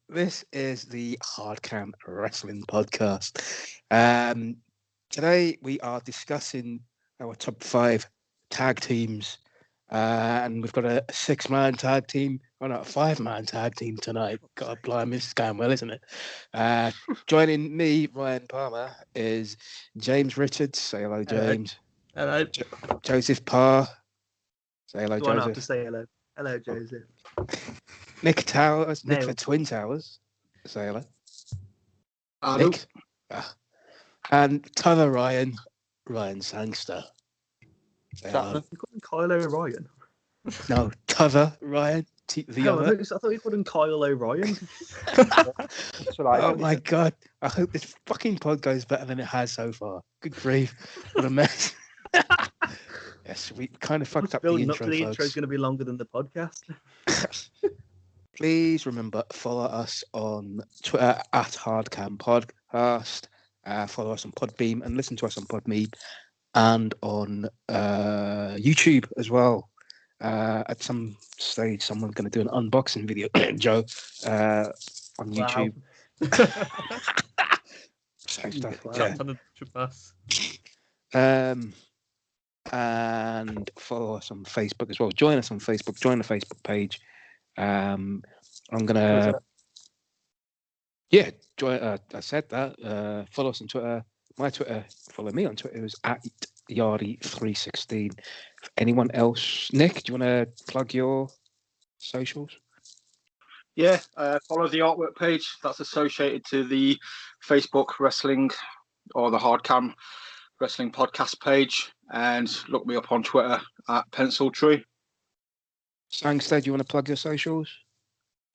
This is the Hardcam Wrestling Podcast. Today we are discussing our top 5 tag teams, and we've got a 6-man tag team, or not, a 5-man tag team tonight. God blimey, this is going well, isn't it? Joining me, Ryan Palmer, is James Richards. Say hello, James. Hello. Joseph Parr. Say hello, Do Joseph. I not have to say hello? Hello, Joseph. Nick Towers, Nick Neil. the Twin Towers. Say hello. Hello. Nick. And Tyler Ryan Sangster. Say hello. You called him Kyle O'Ryan. No, Tyler Ryan. The Oh, I other. thought you called him Kyle O'Ryan. That's what I Oh thought. my god! I hope this fucking pod goes better than it has so far. Good grief! What a mess. Yes, we kind of fucked up the Building intro, up to the folks. intro is going to be longer than the podcast. Please remember, follow us on Twitter at Hardcam Podcast. Follow us on Podbeam and listen to us on Podme and on YouTube as well. At some stage, someone's going to do an unboxing video, Joe, on YouTube. And follow us on Facebook as well. Join us on Facebook. Join the Facebook page. I'm gonna, join. I said that. Follow us on Twitter. My Twitter. Follow me on Twitter. Is at Yardy316. Anyone else? Nick, do you want to plug your socials? Yeah, follow the artwork page that's associated to the Facebook Wrestling or the Hardcam Wrestling Podcast page, and look me up on Twitter at Pencil Tree. Sangster, do you want to plug your socials?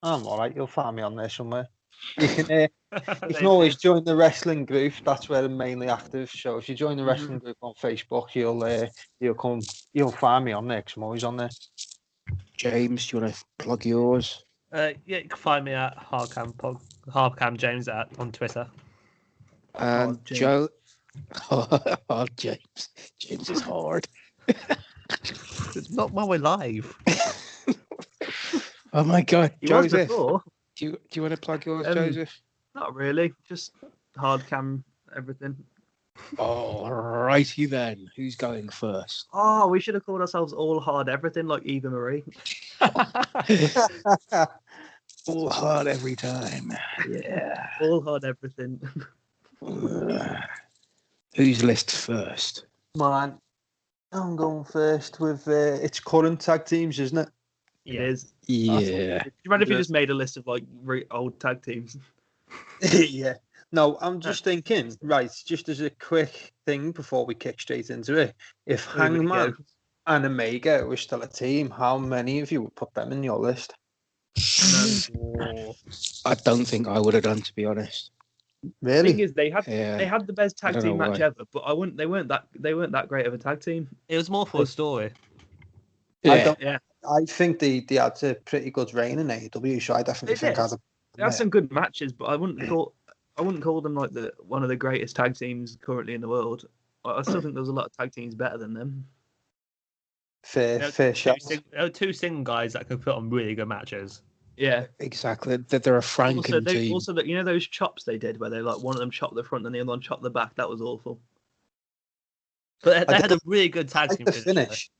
I'm all right. You'll find me on there somewhere. You can you can always join the wrestling group. That's where I'm mainly active. So if you join the wrestling group on Facebook, you'll find me on there 'cause I'm always on there. James, do you want to plug yours? You can find me at Hardcam James on Twitter. And James. Joe. Oh, James. James is hard. It's not while we're live. Oh my God, He was Joseph. before. Do you want to plug yours, Joseph? Not really. Just Hardcam everything. All righty then. Who's going first? Oh, we should have called ourselves All Hard Everything like Eva Marie. All hard every time. Yeah. All Hard Everything. Whose list first? Man, I'm going first with it's current tag teams, isn't it? It is. Yeah. Do you imagine if you just made a list of like old tag teams? Yeah. No, I'm just thinking, right, just as a quick thing before we kick straight into it, if Hangman and Omega were still a team, how many of you would put them in your list? I don't think I would have done, to be honest. Really? The thing is, they had the best tag team match why. ever, but they weren't that great of a tag team. It was more for a story. Yeah. I think they had a pretty good reign in AEW, so I definitely think They had some good matches, but I wouldn't call them like one of the greatest tag teams currently in the world. I still think there's a lot of tag teams better than them. fair shot. There were two single guys that could put on really good matches. Yeah, Exactly. They're a Franken team. Also, you know those chops they did where they like one of them chopped the front and the other one chopped the back. That was awful. But they had a really good tag team the finisher. finish.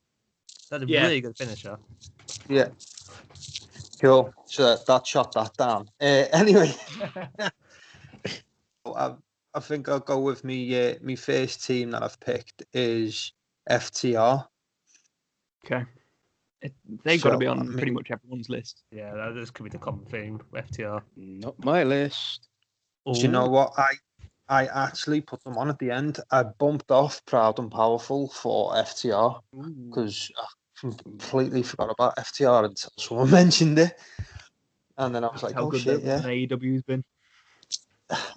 They had a really good finisher. Yeah. Cool. So that shot that down. Anyway, I think I'll go with me. My first team that I've picked is FTR. Okay. They've got to be So, on I mean- pretty much everyone's list. Yeah, this could be the common theme. FTR. Not my list. Do you know what? I actually put them on at the end. I bumped off Proud and Powerful for FTR because I completely forgot about FTR until someone mentioned it. And then I was like, How oh good shit, their yeah. AEW's been.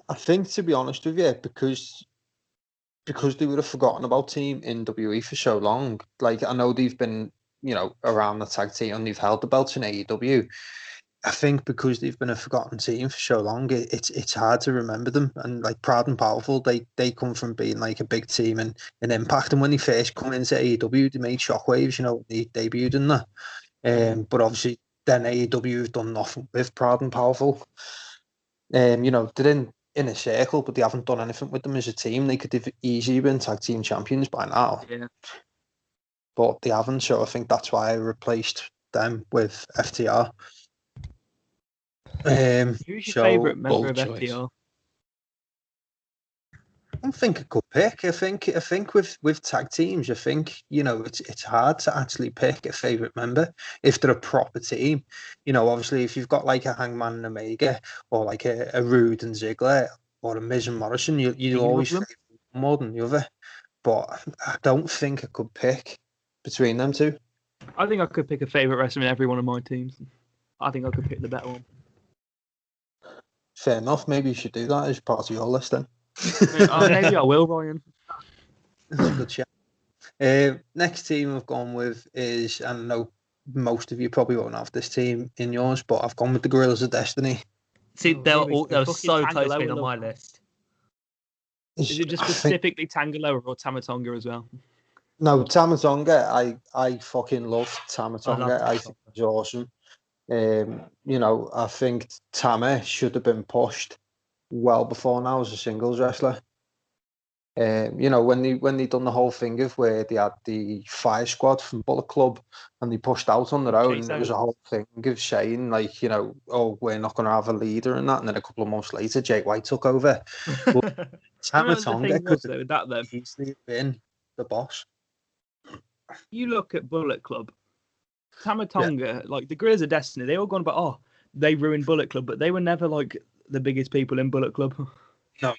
I think, to be honest with you, because they would have forgotten about Team NWE for so long. Like, I know they've been, around the tag team and they've held the belts in AEW. I think because they've been a forgotten team for so long, it's hard to remember them. And like Proud and Powerful, they come from being like a big team and an Impact. And when they first come into AEW, they made shockwaves. They debuted in that. But obviously then AEW have done nothing with Proud and Powerful. They're in a circle, but they haven't done anything with them as a team. They could have easily been tag team champions by now. Yeah. But they haven't, so I think that's why I replaced them with FTR. Who's your favourite member of choice. FTR? I don't think I could pick. I think with tag teams, I think it's hard to actually pick a favourite member if they're a proper team. Obviously, if you've got like a Hangman and Omega, or like a Rude and Ziggler, or a Miz and Morrison, you'll always favour one more than the other. But I don't think I could pick between them two. I think I could pick a favourite wrestler in every one of my teams. I think I could pick the better one. Fair enough. Maybe you should do that as part of your list then. Maybe I will, Ryan. Good chat. Next team I've gone with is, and I know most of you probably won't have this team in yours, but I've gone with the Gorillas of Destiny. See, they were Fucking so close to being Tangaloa. on my list. Is it just specifically Tangaloa or Tamatonga as well? No, Tamatonga, I fucking love Tamatonga. I Tamatonga. think he's awesome. I think Tama should have been pushed well before now as a singles wrestler. When they done the whole thing of where they had the Fire Squad from Bullet Club and they pushed out on their own, and it was a whole thing of saying like, oh, we're not going to have a leader and that. And then a couple of months later, Jake White took over. But Tamatonga could have easily been the boss. You look at Bullet Club, Tamatonga, like the Gorillas of Destiny, they all gone about, they ruined Bullet Club, but they were never like the biggest people in Bullet Club. No.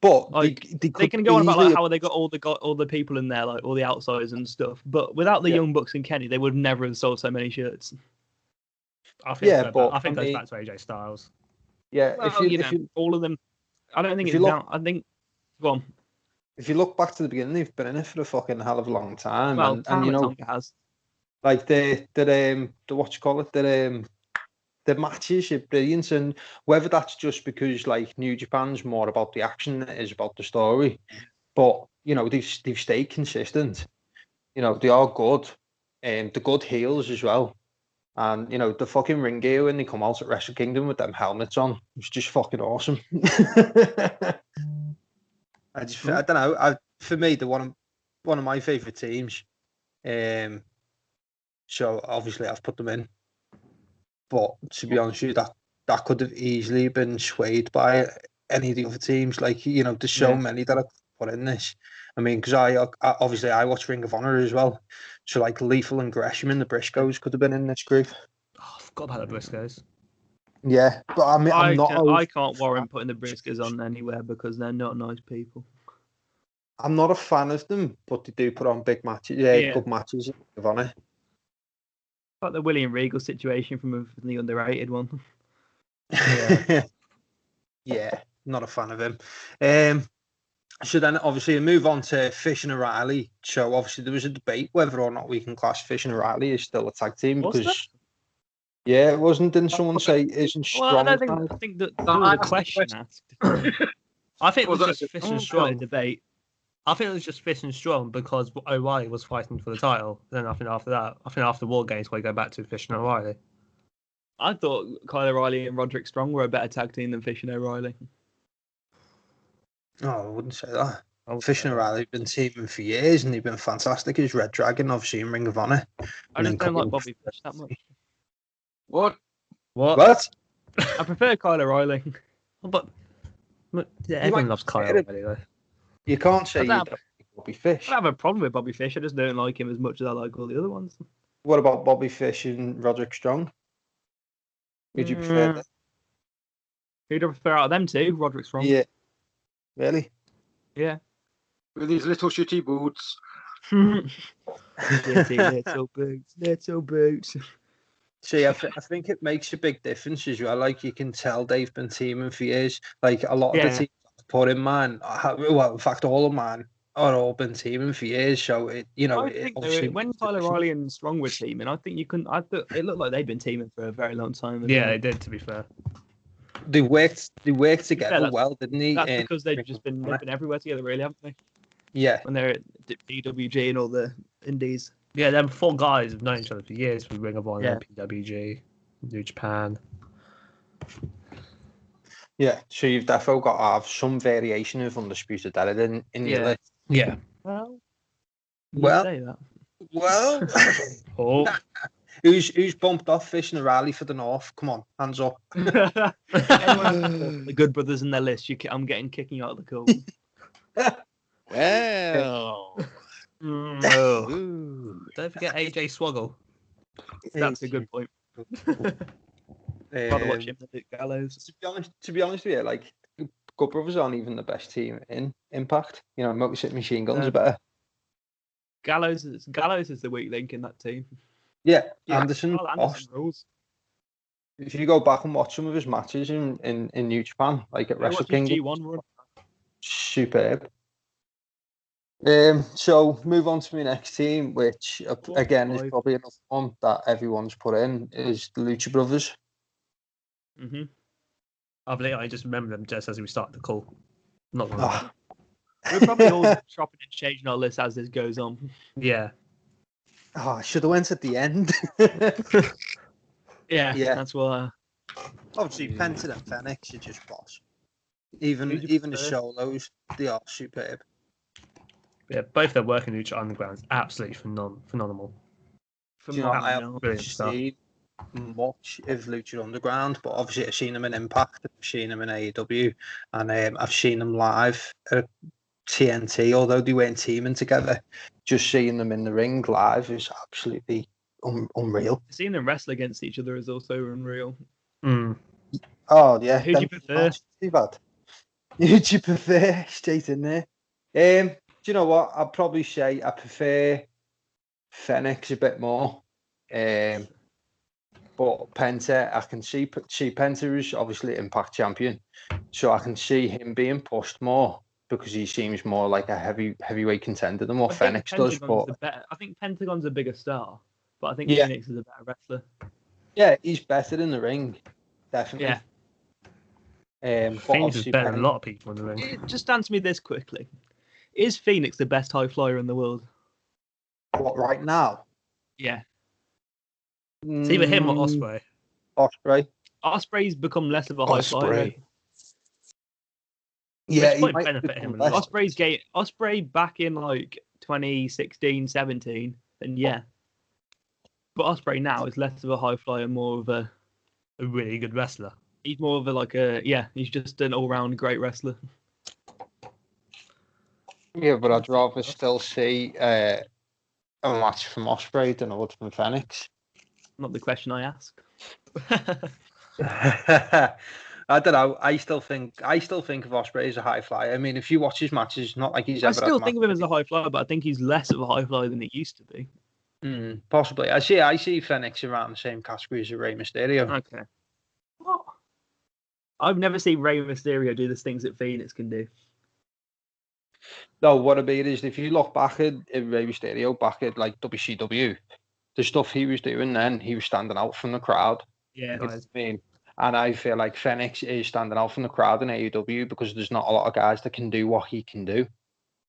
But like they can go on about like how they got all the people in there, like all the outsiders and stuff. But without the Young Bucks and Kenny, they would never have sold so many shirts. I think goes back to AJ Styles. Yeah, Well, if you all of them, I don't think it's down. I think, go on. If you look back to the beginning, they've been in it for a fucking hell of a long time. Well, and Tamatonga has. Like the what you call it, the matches are brilliant, and whether that's just because like New Japan's more about the action than it is about the story, but they've stayed consistent. They are good, and the good heels as well. And the fucking ring gear when they come out at Wrestle Kingdom with them helmets on, it's just fucking awesome. I don't know. For me, they're one of my favourite teams. So obviously I've put them in. But to be honest with you, that could have easily been swayed by any of the other teams. Like, there's so many that I put in this. I mean, because I watch Ring of Honor as well. So like Lethal and Gresham and the Briscoes could have been in this group. Oh, I forgot about the Briscoes. Yeah, but I mean, I can't warrant putting the Briscoes on anywhere because they're not nice people. I'm not a fan of them, but they do put on big matches. Yeah, good matches in Ring of Honor. Like the William Regal situation from the underrated one. Yeah, not a fan of him. So then obviously move on to Fish and O'Reilly. So obviously there was a debate whether or not we can class Fish and O'Reilly as still a tag team because it wasn't. Didn't someone say isn't strong? Well, I think that there was a question asked. I think it was just Fish and Strong debate. I think it was just Fish and Strong because O'Reilly was fighting for the title. Then I think after War Games we go back to Fish and O'Reilly. I thought Kyle O'Reilly and Roderick Strong were a better tag team than Fish and O'Reilly. Oh, I wouldn't say that. Fish and O'Reilly have been teaming for years and they've been fantastic as Red Dragon, obviously in Ring of Honor. I just don't like Bobby Fish that much. What? I prefer Kyle O'Reilly. But everyone loves Kyle O'Reilly though. You can't say you don't like Bobby Fish. I don't have a problem with Bobby Fish. I just don't like him as much as I like all the other ones. What about Bobby Fish and Roderick Strong? Who'd you prefer? Who'd I prefer out of them two? Roderick Strong. Yeah. Really? Yeah. With these little shitty boots. Little boots. See, I think it makes a big difference as well. Like you can tell they've been teaming for years. Like a lot of the teams I've put in mine, well, in fact, all of mine are all been teaming for years. So I think when Kyle O'Reilly and Strong were teaming, I think you couldn't. It looked like they'd been teaming for a very long time. Yeah, they did. To be fair, they worked together well, didn't they? That's because they've been everywhere together, really, haven't they? Yeah. When they're at PWG and all the indies. Yeah, them four guys have known each other for years with Ring of Honor and PWG. New Japan. Yeah, so you've definitely got to have some variation of Undisputed Era in your Yeah. list. Yeah. Well, you Well, say that. well. Oh. Who's bumped off Fish and Rally for the North? Come on, hands up. The Good Brothers in their list. I'm getting kicking out of the cool. Well. Oh. Ooh. Don't forget AJ Swoggle. That's a good point. Rather watch him than Luke Gallows. To be honest with you, like Good Brothers aren't even the best team in Impact. You know, Motor City Machine Guns are better. Gallows is the weak link in that team. Yeah, Anderson. Well, Anderson rules. If you go back and watch some of his matches in New Japan, like at Wrestle Kingdom, G1 run. superb. So move on to my next team, which again is probably another one that everyone's put in, is the Lucha Brothers. Mm-hmm. I believe I just remember them just as we started the call. Not gonna lie. We're probably all chopping and changing our list as this goes on. Yeah. Oh, I should have went at the end. Yeah, Yeah. that's why. Obviously, Penta and Fenix are just boss. Even the solos, they are superb. Yeah, both their work in Lucha Underground is absolutely phenomenal. Do you know, I haven't Brilliant stuff. seen much of Lucha Underground, but obviously I've seen them in Impact, I've seen them in AEW, and I've seen them live at TNT, although they weren't teaming together. Just seeing them in the ring live is absolutely unreal. Seeing them wrestle against each other is also unreal. Mm. Oh, yeah. Who do you prefer? Too bad. Who do you prefer? Straight in there. Do you know what? I'd probably say I prefer Fenix a bit more. But Penta, I can see Penta is obviously Impact champion, so I can see him being pushed more because he seems more like a heavyweight contender than what Fenix does. But I think Pentagon's a bigger star, but I think Yeah. Phoenix is a better wrestler. yeah, he's better in the ring, definitely. Yeah. But Phoenix is obviously better than a lot of people in the ring. Just answer me this quickly: is Phoenix the best high flyer in the world? What, right now? Yeah. It's either him or Ospreay. Ospreay. Osprey's become less of a high flyer. Yeah, Which he might might benefit become him a less. lot. Osprey back in like 2016, 17, then yeah. But Osprey now is less of a high flyer, more of a. A really good wrestler. He's more of a he's just an all-round great wrestler. Yeah, but I'd rather still see a match from Ospreay than I would from Fenix. Not the question I asked. I don't know. I still think of Ospreay as a high flyer. I mean, if you watch his matches, not like he's I ever. still think of him as a high flyer, but I think he's less of a high flyer than he used to be. Possibly. I see Fenix around the same category as Rey Mysterio. Okay. What? I've never seen Rey Mysterio do the things that Phoenix can do. No, what I mean is, if you look back at Rey Mysterio, back at like WCW, the stuff he was doing then, he was standing out from the crowd. Yeah. You know what I mean? And I feel like Fenix is standing out from the crowd in AEW because there's not a lot of guys that can do what he can do.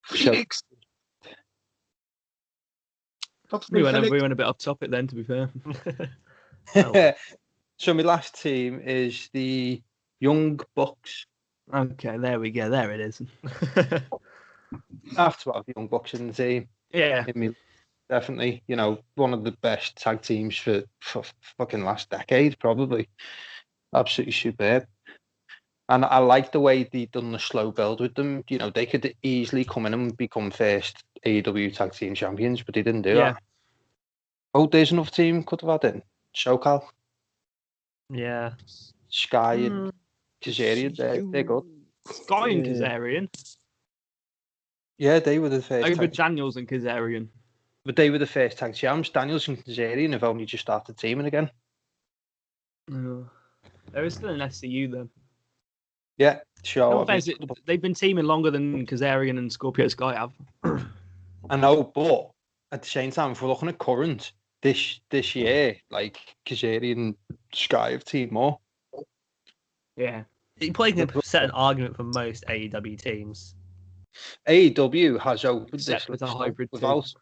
Phoenix. We went a bit off topic then, to be fair. So my last team is the Young Bucks. Okay, there we go. There it is. I have to have Young Bucks in the team. Yeah. Definitely, you know, one of the best tag teams for fucking last decade, probably. Absolutely superb. And I like the way they done the slow build with them. You know, they could easily come in and become first AEW tag team champions, but they didn't do that. Oh, there's another team could have had in. SoCal. Yeah. Sky and Kazarian, they're good. Sky and Kazarian. Yeah, they were the first. Over Daniels and Kazarian. But they were the first tag champs. Daniels and Kazarian have only just started teaming again. There is still an SCU then. Yeah, sure. No offense, they've been teaming longer than Kazarian and Scorpio Sky have. I know, but at the same time, if we're looking at current this year, like Kazarian and Sky have teamed more. Yeah. You probably can set an argument for most AEW teams. AEW has opened Except this with a list hybrid without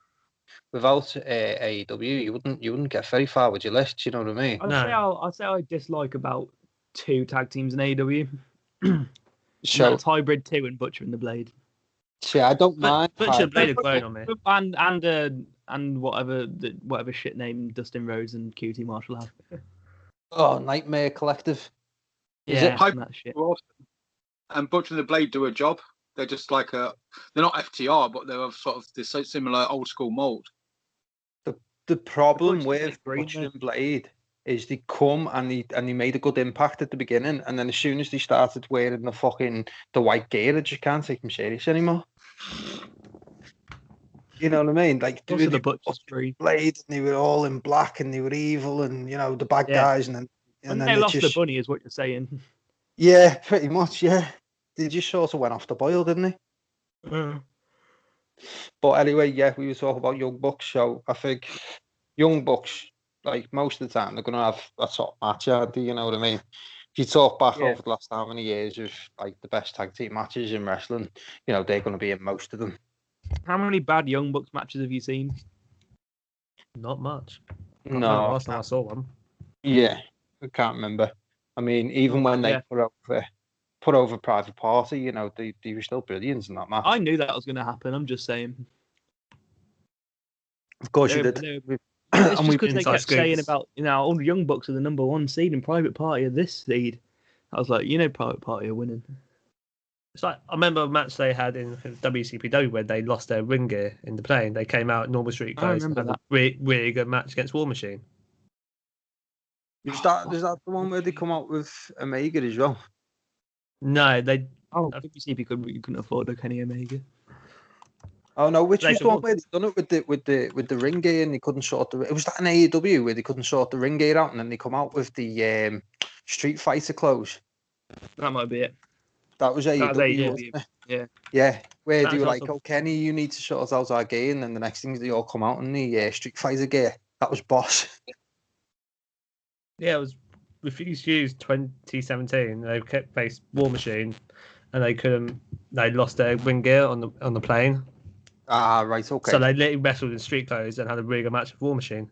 without AEW, you wouldn't get very far with your list. You know what I mean? I'd say I dislike about 2 tag teams in AEW. So That's Hybrid 2 and Butcher and the Blade. see, I don't mind. Butcher and Blade are growing on me. And whatever shit name Dustin Rhodes and QT Marshall have. Oh, Nightmare Collective. Is Yeah, it? and that shit. And Butcher and the Blade do a job. They're just like they're not FTR, but they're of sort of this similar old school mold. The problem Butcher with Green, Butcher and Blade is they come and they made a good impact at the beginning, and then as soon as they started wearing the white gear, I just can't take them serious anymore. You know what I mean? Like Also the Butcher's Green. Blade, and they were all in black, and they were evil, and the bad guys, and then they lost the bunny, is what you're saying. Yeah, pretty much. Yeah, they just sort of went off the boil, didn't they? Mm. But anyway, yeah, we were talking about Young Bucks, so I think Young Bucks, like most of the time, they're going to have a top match, aren't they? You know what I mean? If you talk back over the last how many years of like the best tag team matches in wrestling, they're going to be in most of them. How many bad Young Bucks matches have you seen? Not much. No, Last time I saw one. Yeah, I can't remember. I mean, even when they put over Private Party, they were still brilliant in that match. I knew that was going to happen. I'm just saying. Of course you did. It's just because they kept saying about, all the Young Bucks are the number 1 seed and Private Party are this seed. I was like, Private Party are winning. It's like, I remember a match they had in WCPW where they lost their ring gear in the plane. They came out normal street clothes and had a really good match against War Machine. Is that the one where they come out with Omega as well? No, they. WCP couldn't afford a Kenny Omega. Oh no, which was the one where they done it with the ring gear and they couldn't sort the. It was that in AEW where they couldn't sort the ring gear out and then they come out with the Street Fighter clothes. That might be it. That was AEW. Yeah. Where they were like, "Oh, Kenny, you need to sort out our gear," and then the next thing they all come out in the Street Fighter gear. That was boss. Yeah, it was refused to use 2017. They kept faced War Machine, and they couldn't. They lost their ring gear on the plane. Ah, right, okay. So they literally wrestled in street clothes and had a really good match with War Machine. Do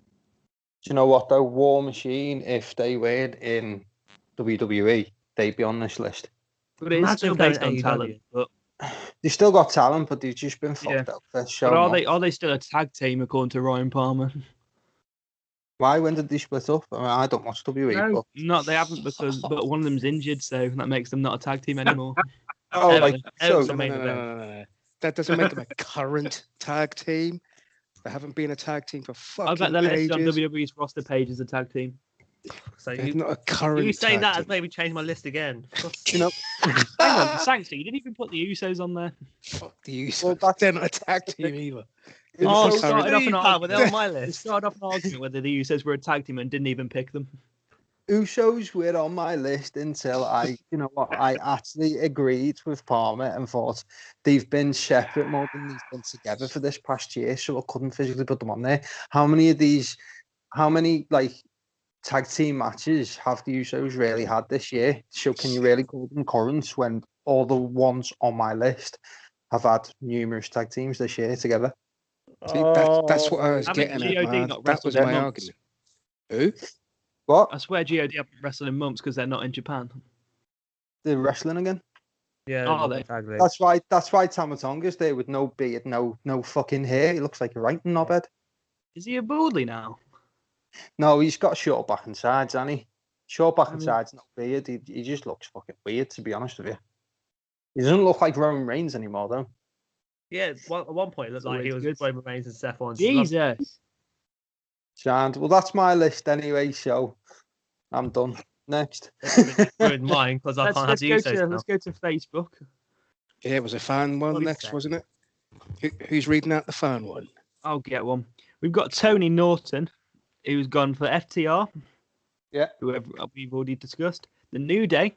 you know what though? War Machine, if they weren't in WWE, they'd be on this list. But it is still based on talent. But they've still got talent, but they've just been fucked up. But are they still a tag team according to Ryan Palmer? Why? When did they split up? I mean, I don't watch WWE. No, they haven't but one of them's injured, so that makes them not a tag team anymore. No. That doesn't make them a current tag team. They haven't been a tag team for fucking ages. I bet they're listed on WWE's roster page as a tag team. So they're not a current. You say that team. has made me change my list again. Hang on, Sancty, you didn't even put the Usos on there. Fuck the Usos. Well, they're not a tag team either. They're on my list. It started off an argument whether the Usos were a tag team and didn't even pick them. Usos were on my list until I actually agreed with Palmer and thought they've been separate more than they've been together for this past year, so I couldn't physically put them on there. How many tag team matches have the Usos really had this year? So can you really call them current when all the ones on my list have had numerous tag teams this year together? See, that's what I was getting at. That was my argument. Who? What? I swear God haven't wrestled in months because they're not in Japan. They're wrestling again? Yeah. Are they? That's why Tamatonga's there with no beard, no fucking hair. He looks like a writing knobhead. Is he a baldy now? No, he's got short back and sides, hasn't he? Short back and sides, no beard. He just looks fucking weird, to be honest with you. He doesn't look like Roman Reigns anymore, though. Yeah, at one point it looked like he was Roman Reigns and Seth Rollins. Jesus. Sound. Well, that's my list anyway, so I'm done. Next. Ruined mine because I can't have the Usos. Let's go to Facebook. Yeah, it was a fan one next, wasn't it? Who's reading out the fan one? I'll get one. We've got Tony Norton, who's gone for FTR. Yeah. Whoever we've already discussed. The New Day.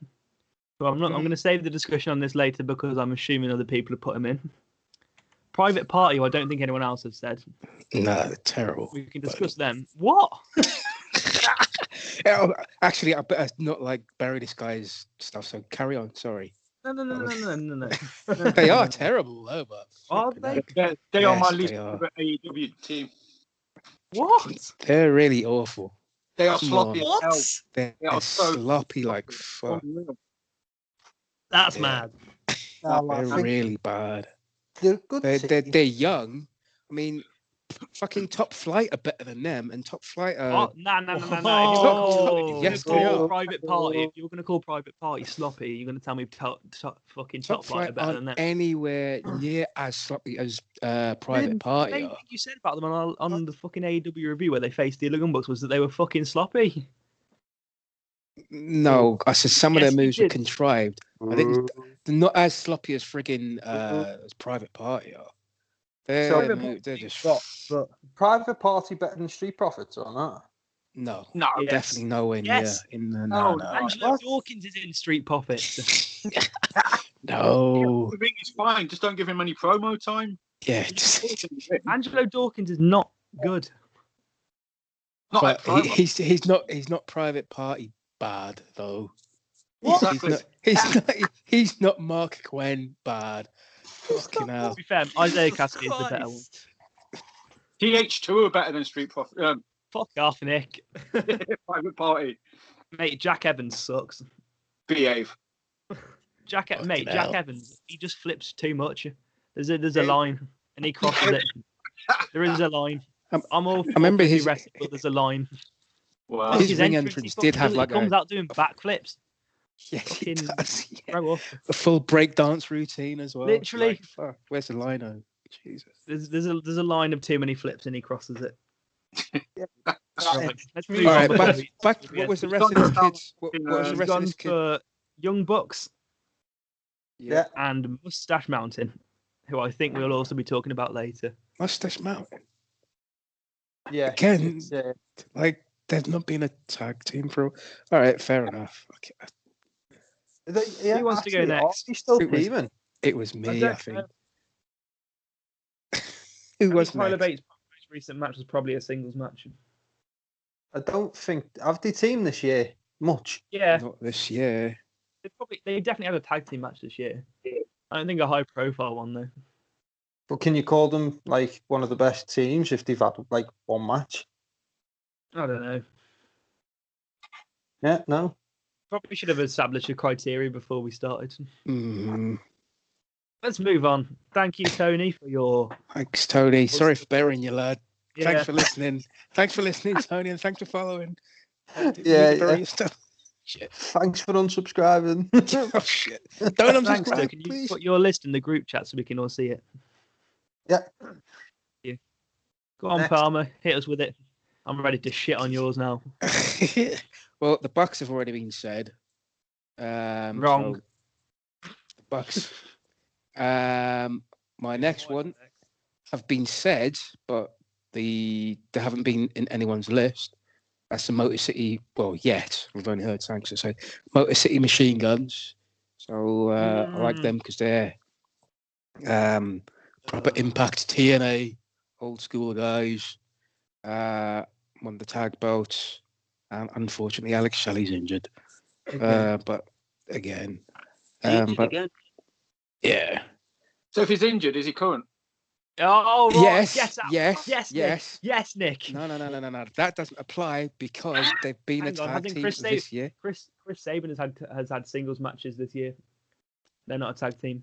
So I'm going to save the discussion on this later because I'm assuming other people have put him in. Private Party, who I don't think anyone else has said. No, they're terrible. We can discuss them. What? Actually, I better not bury this guy's stuff, so carry on. Sorry. No. They are terrible, though, but... Are they? They're on my list for the AEW team. What? They're really awful. They are Come sloppy on. as hell. They're They are so sloppy like fuck. unreal. That's Yeah. mad. No, They're I think really bad. they're a good They're team. young. I mean, fucking Top Flight are better than them, and Top Flight are. Oh, no. If you're Oh, Yes, going they to are. call Private Party, if you're going to call Private Party sloppy, you're going to tell me fucking Top Top Flight are Flight better than aren't them. anywhere near as sloppy as Private The Party main are. thing you said about them on the fucking AEW review where they faced the Gun Bucks was that they were fucking sloppy. No, I said some of Yes, their you moves were did. contrived. I think they're not as sloppy as friggin' as Private Party are. They're just But Private Party better than Street Profits or not? no, No, yes. definitely nowhere near. Yes. No. Angelo What? Dawkins is in Street Profits. No. the ring is fine. Just don't give him any promo time. Yeah, Angelo Dawkins is not good. Not but like promo. he's not Private Party bad though. Exactly. He's not Mark Quinn bad. Fucking To hell. be fair, Isaiah Cassidy is the better one. TH2 are better than Street Profit. Fuck off, Nick. Private Party. Mate, Jack Evans sucks. Behave. Jack Fucking Jack hell. Evans, he just flips too much. There's a line, and he crosses it. There is a line. I'm all for remember busy his- wrestling, but there's a line. Wow. Fuck, His ring he entrance fucking did have like comes a- out doing backflips. Yes, he Fucking does. Yeah. Grow up. A full breakdance routine as well. Literally. Like, fuck, where's the lino? Jesus. There's a line of too many flips, and he crosses it. Right. Let's All move All on right, before back. we- What was the He's rest of gone this down kids? What in, was the He's rest of gone this kid? for Young Bucks Yeah. and Mustache Mountain, who I think we'll also be talking about later. Mustache Mountain. Yeah. Again, It's, like there's not been a tag team for. All right, fair enough. Okay. yeah, Who wants to go actually, next? He's still It was- teaming. It was me, I don't think. know. Who I was think Tyler next? Bates' most recent match was probably a singles match. I don't think have they teamed this year much. Yeah, Not this year. they definitely had a tag team match this year. I don't think a high profile one though. But can you call them like one of the best teams if they've had like one match? I don't know. Yeah, no. Probably should have established a criteria before we started. Mm, Let's move on. Thank you, Tony, for your. thanks, Tony. Sorry for bearing you, lad. Yeah. Thanks for listening. Thanks for listening, Tony, and thanks for following. Yeah, Bury yeah. your stuff. Shit. Thanks for unsubscribing. Oh shit! Don't Thanks, unsubscribe, Doug. Can you please. put your list in the group chat so we can all see it? Yeah. Yeah. Go on, Next. Palmer. Hit us with it. I'm ready to shit on yours now. Well, the Bucks have already been said. Wrong. So the Bucks. My next one have been said, but they haven't been in anyone's list. That's the Motor City. Well, yet we've only heard thanks to say Motor City Machine Guns. So I like them because they're proper Impact TNA, old school guys. Won the tag belts. Unfortunately, Alex Shelley's injured. But again, but yeah. So if he's injured, is he current? Oh, right. Yes. Nick. No. That doesn't apply because they've been a Hang on, tag hasn't team Chris this year. Chris Sabin has had singles matches this year. They're not a tag team.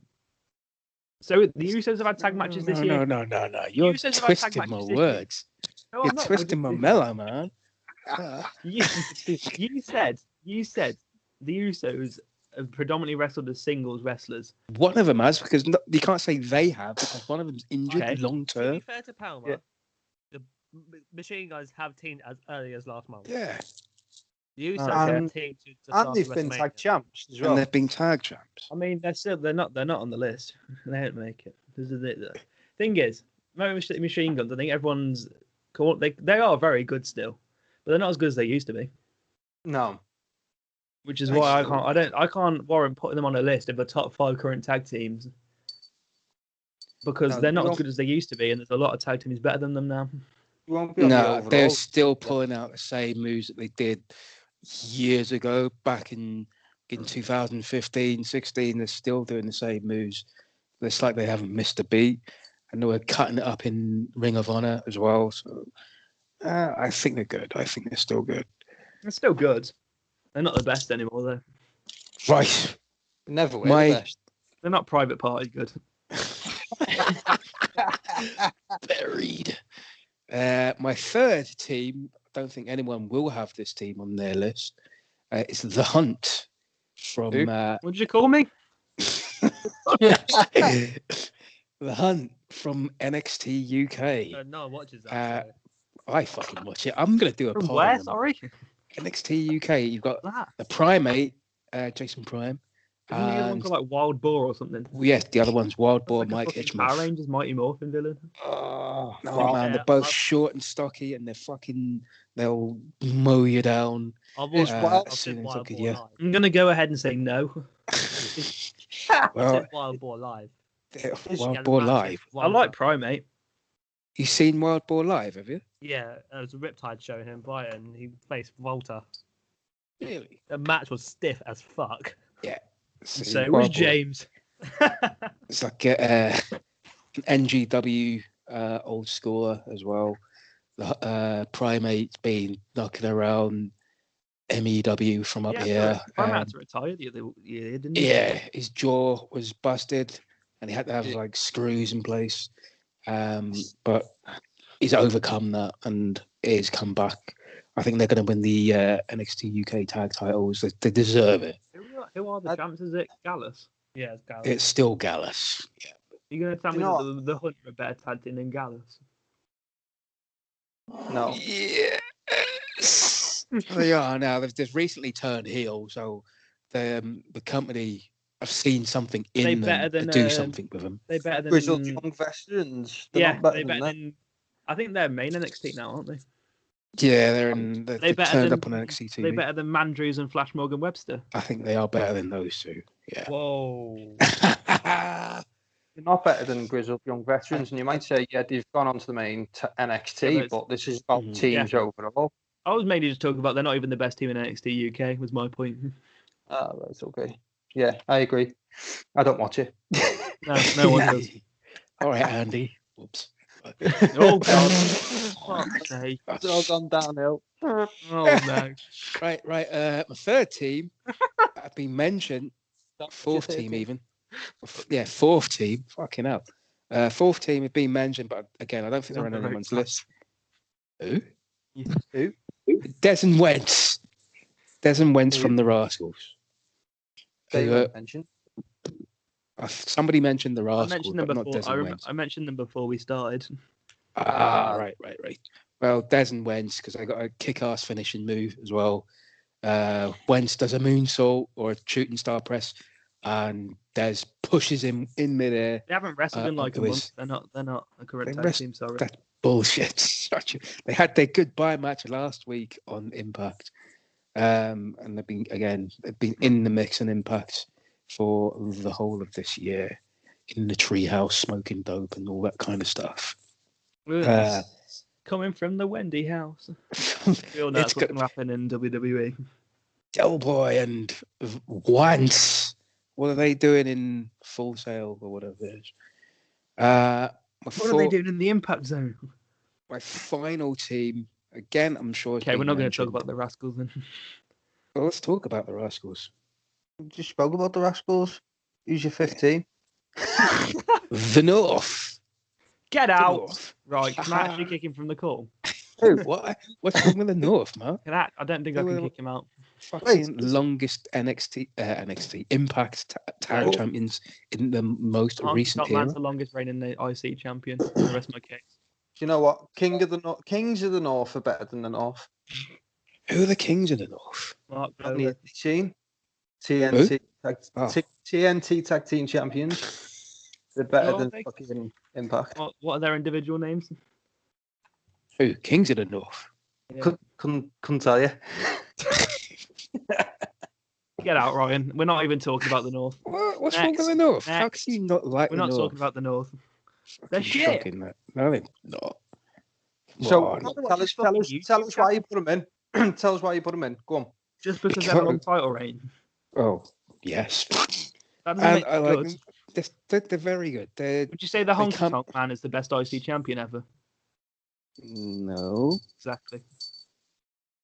So the Usos have had tag matches this year. No. You're Usos have had tag twisting my matches this year. words. No, You're I'm not. twisting my mellow, man. You said the Usos have predominantly wrestled as singles wrestlers. One of them has, because you can't say they have, because one of them's injured Okay. long To be term. fair to Palmer, Yeah. the Machine Guys have teamed as early as last month. Yeah, The Usos And- have teamed to start And they've been WrestleMania. tag champs as and well. they've been tag champs. I mean, they're not on the list. They don't make it. This is it. The thing is, Motor City Machine Guns. I think everyone's cool. They are very good still, but they're not as good as they used to be. No. Which is They why still- I can't warrant putting them on a list of the top 5 current tag teams because No, they're you not as won't- good as they used to be, and there's a lot of tag teams better than them now. You won't be on the No, overall. they're still pulling out the same moves that they did years ago, back in 2015, 16. They're still doing the same moves. It's like they haven't missed a beat, and they were cutting it up in Ring of Honor as well. So I think they're good. I think they're still good. They're still good. They're not the best anymore, though. Right. Never were the best. They're not private party good. Buried. My third team, I don't think anyone will have this team on their list. It's The Hunt from... What did you call me? The Hunt from NXT UK. No one watches that. I fucking watch it. I'm going to do a From poll where, on them. sorry? NXT UK. You've got That. the Primate, Jason Prime. Isn't the other one called like Wild Boar or something? Yes, the other one's Wild Boar, Like Mike Power Hitchmuth. Rangers Mighty Morphin villain. Oh, no, Wow. man, they're both short and stocky, and they'll mow you down. I've Is watched Wild- as soon as Wild they Boar get live. I'm gonna go ahead and say no. Well, I've Wild Boar live. Wild Boar Live. I like Primate. You seen Wild Boar Live, have you? Yeah, it was a Riptide show in Brighton. He faced Walter. Really? The match was stiff as fuck. So it was James. It's like an NGW old schooler as well. The Primate's been knocking around MEW from up here. Primate's retired the other year, didn't he? Yeah, his jaw was busted and he had to have like screws in place. But he's overcome that and he's come back. I think they're going to win the NXT UK tag titles. They deserve it. Who are the champs? Is it Gallus? Yeah, it's Gallus. It's still Gallus. Yeah. You're going to tell Do me you know that the Hunt are a better tag team than Gallus? No. Yes. They are now. They've just recently turned heel, so the company have seen something They in them better to than, do something with them. They better than Grizzled young veterans. They're yeah, not better they than better that. than. I think they're main NXT now, aren't they? Yeah, they're in. They They've better turned than- up on NXT TV. They better than Mandrews and Flash Morgan Webster. I think they are better than those two. Yeah. Whoa. They're not better than grizzled young veterans, and you might say, yeah, they've gone on to the main NXT, Yeah, but this is about Mhm. teams overall. I was mainly just talking about they're not even the best team in NXT UK. Was my point. Ah, right, okay. Yeah, I agree. I don't watch it. No one does. All right, Andy. Whoops. Oh God! Fuck's sake. It's all gone downhill. Oh no! Right. My third team have been mentioned. Fourth team, even. Yeah, fourth team. Fucking hell. Fourth team have been mentioned, but again, I don't think they're on anyone's list. Who? Who? Des Wentz. Des Wentz from the Rascals. They Who, were mentioned. somebody mentioned the I Rascals, mentioned them but not before. Des Wentz. I mentioned them before we started. Right. Well, Des and Wentz, because they got a kick-ass finishing move as well. Wentz does a moonsault or a shooting star press, and Des pushes him in midair. They haven't wrestled in like a onto month. his- They're not a current They tag rest- team. Sorry. That's bullshit. They had their goodbye match last week on Impact, and they've been in the mix and Impact for the whole of this year, in the treehouse, smoking dope and all that kind of stuff. Coming from the Wendy house. We all know It's that's what's going to happen in WWE. Del Boy and Wentz. What are they doing in Full Sail or whatever it is? What are they doing in the Impact Zone? My final team, again, I'm sure. Okay, we're not going to talk about the Rascals then. Well, let's talk about the Rascals. We just spoke about the Rascals. Who's your fifth team? The North. Get The out! North. Right, can I actually kick him from the call? What? What's wrong with the North, man? I don't think I can kick him out. Fucking longest NXT Impact tag champions in the most recent era. Man's the longest reigning IC champion. The rest of my case. Do you know what? Kings of the North are better than the North. Who are the Kings of the North? Mark Haven't you Bowler. seen TNT Oh. TNT tag team champions? They're better Oh, than they- fucking Impact. What are their individual names? Who? Kings of the North. Yeah. Couldn't tell you. Get out, Ryan. We're not even talking about the North. What's wrong with the North? How Next. can you not like We're the not North? talking about the North. They're Fucking shit. shocking, that. No, they're not. So Come on. tell us why you put them in. Tell us why you put them in. Go on. Just because they have a long title reign. Oh, yes. That doesn't And make I them like good. them. They're very good. Would you say the Honky can't- Tonk Man is the best IC champion ever? No. Exactly.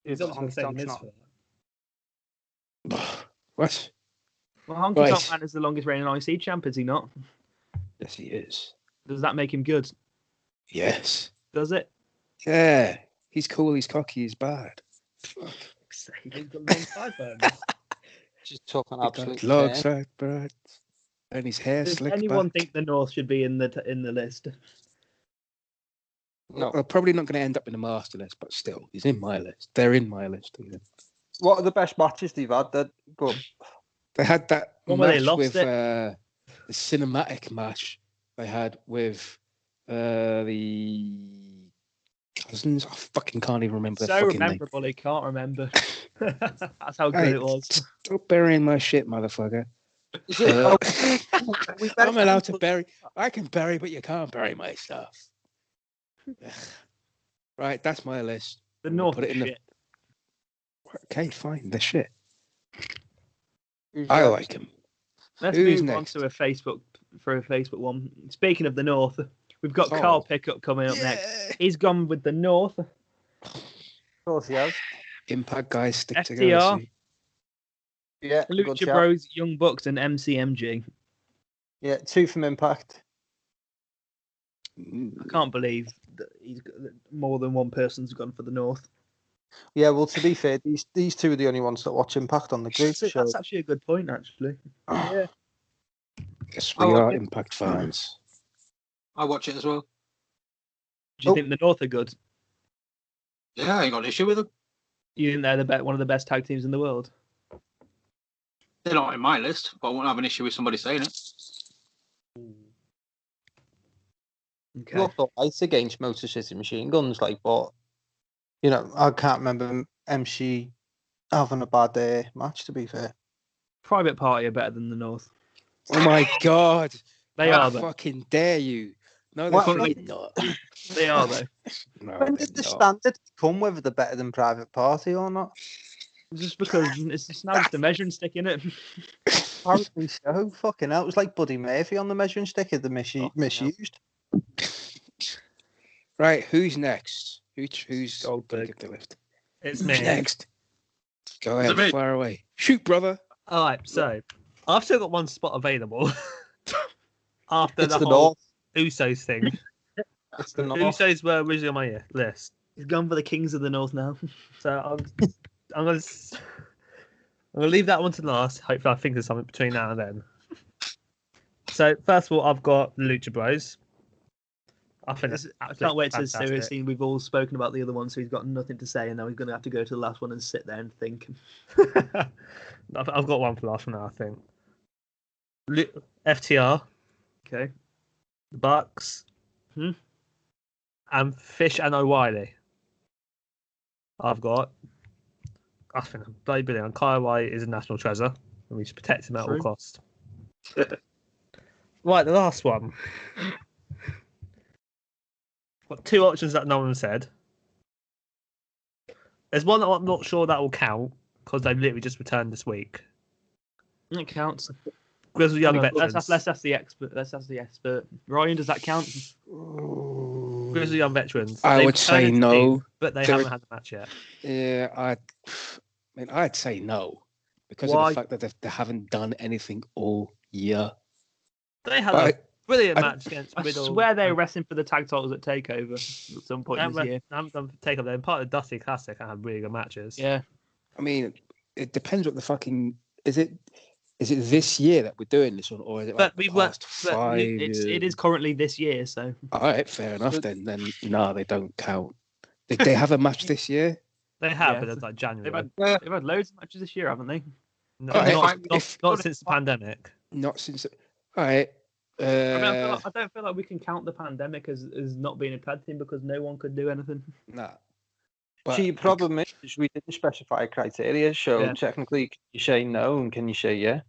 He's But obviously going Honky to say he Tonk's missed not. for that. What? Well, Honky Right. Tonk Man is the longest reigning IC champ, is he not? Yes, he is. Does that make him good? Yes. Does it? Yeah. He's cool. He's cocky. He's bad. Fuck. He's got long sideburns. Just talking He absolute got long shit. sideburns and his hair Does slicked anyone back. think the North should be in the list? No. Well, probably not going to end up in the master list, but still, he's in my list. They're in my list. Even. What are the best matches they've had? That go. They had that One where they match lost with it. the cinematic match they had with the cousins. I fucking can't even remember their So fucking name. memorable, he can't remember. That's how good Hey, it was. Stop burying my shit, motherfucker. Is it? Uh, we better I'm allowed to bury. I can bury, but you can't bury my stuff. Right, that's my list. The I'm gonna North put it is in shit. Okay, fine. They're shit. Who's I next? like him. Let's Who's move on next? to a Facebook one. Speaking of the North, we've got Oh. Carl Pickup coming up next. He's gone with the North. Of course he has. Impact guys stick FTR. together. See? Yeah, good Lucha shout. Bros, Young Bucks, and MCMG. Yeah, 2 from Impact. I can't believe that that more than one person's gone for the North. Yeah, well, to be fair, these 2 are the only ones that watch Impact on the group. That's So actually a good point, actually. Yeah. Yes, I we like are it. Impact fans. I watch it as well. Do you Oh. think the North are good? Yeah, I ain't got an issue with them. You think they're one of the best tag teams in the world? They're not in my list, but I won't have an issue with somebody saying it. Okay. look alright against Motor City Machine Guns, like, but you know, I can't remember MC having a bad match. To be fair, Private Party are better than the North. Oh my god! They How are, though. fucking dare you? No, they're What- fucking not. They are, though. No, when they're did the not. standard come whether they're better than Private Party or not? Just because it's now just a measuring stick, innit? Apparently so. Fucking hell, it was like Buddy Murphy on the measuring stick of the Fucking hell. misused. Right, who's next? Who's Goldberg. pick up the lift? It's Who's me. next? Go Is ahead, it me? fire away. Shoot, brother. All right, so I've still got one spot available after It's the the whole North. Usos thing. It's the North. Usos were originally on my list, He's gone for the Kings of the North now. so I'm gonna leave that one to last. Hopefully, I think of something between now and then. So first of all, I've got Lucha Bros. I think it's I can't wait to fantastic. seriously. We've all spoken about the other one, so he's got nothing to say, and now he's going to have to go to the last one and sit there and think. I've got one for last one now, I think. FTR, Okay. the Bucks, and Fish and O'Reilly. I think I'm bloody brilliant. Kyle White is a national treasure, and we should protect him at all True. cost. Right, the last one. Got 2 options that no one said. There's one that I'm not sure that will count because they've literally just returned this week. It counts. Grizzled Young Hang on, Veterans. let's ask the expert. Let's ask the expert. Ryan, does that count? Grizzled Young Veterans. I They've would returned say as a no. team, but they They're- haven't had a match yet. Yeah, I'd say no because of Why? the fact that they haven't done anything all year. They had a But brilliant I- match against I Riddle. swear they were wrestling for the tag titles at Takeover at some point this year. I haven't done Takeover. They're part of the Dusty Classic. I had really good matches. Yeah. I mean, it depends what the fucking is it. Is it this year that we're doing this one, or is it But like we the were- past but 5 It years? is currently this year, so All right, fair enough. Then no, they don't count. Did they have a match this year? They have, Yeah. but it's like January. they've had loads of matches this year, haven't they? No, Alright, not since the pandemic. Not since. All right. I mean, I don't feel like we can count the pandemic as not being a tag team because no one could do anything. Nah. But See, the problem is we didn't specify criteria, so Yeah. technically, can you say no and can you say yeah?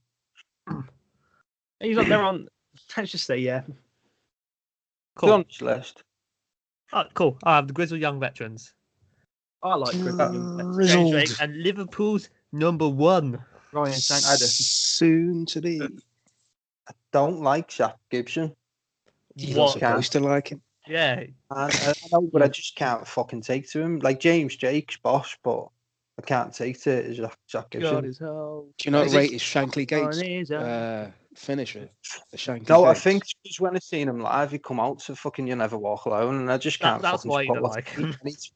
He's up there on. Let's just say yeah. Cool. Cool. On this list. Oh, cool. I have the Grizzled Young Veterans. I like James Grizzled. Drake and Liverpool's number 1. Ryan Sanchez. soon to be. I don't like Shaq Gibson. You're What? not supposed to like him. Yeah, And I know, but I just can't fucking take to him. Like James Jake's boss, but I can't take to Zach God Gibson. is hell. Do you not Is it- rate his Shankly On Gates his own. finisher? The Shankly No, I Gates? think because when I seen him live, he come out to fucking "You Never Walk Alone," and I just can't. that's fucking why you support don't what like he- him. and he's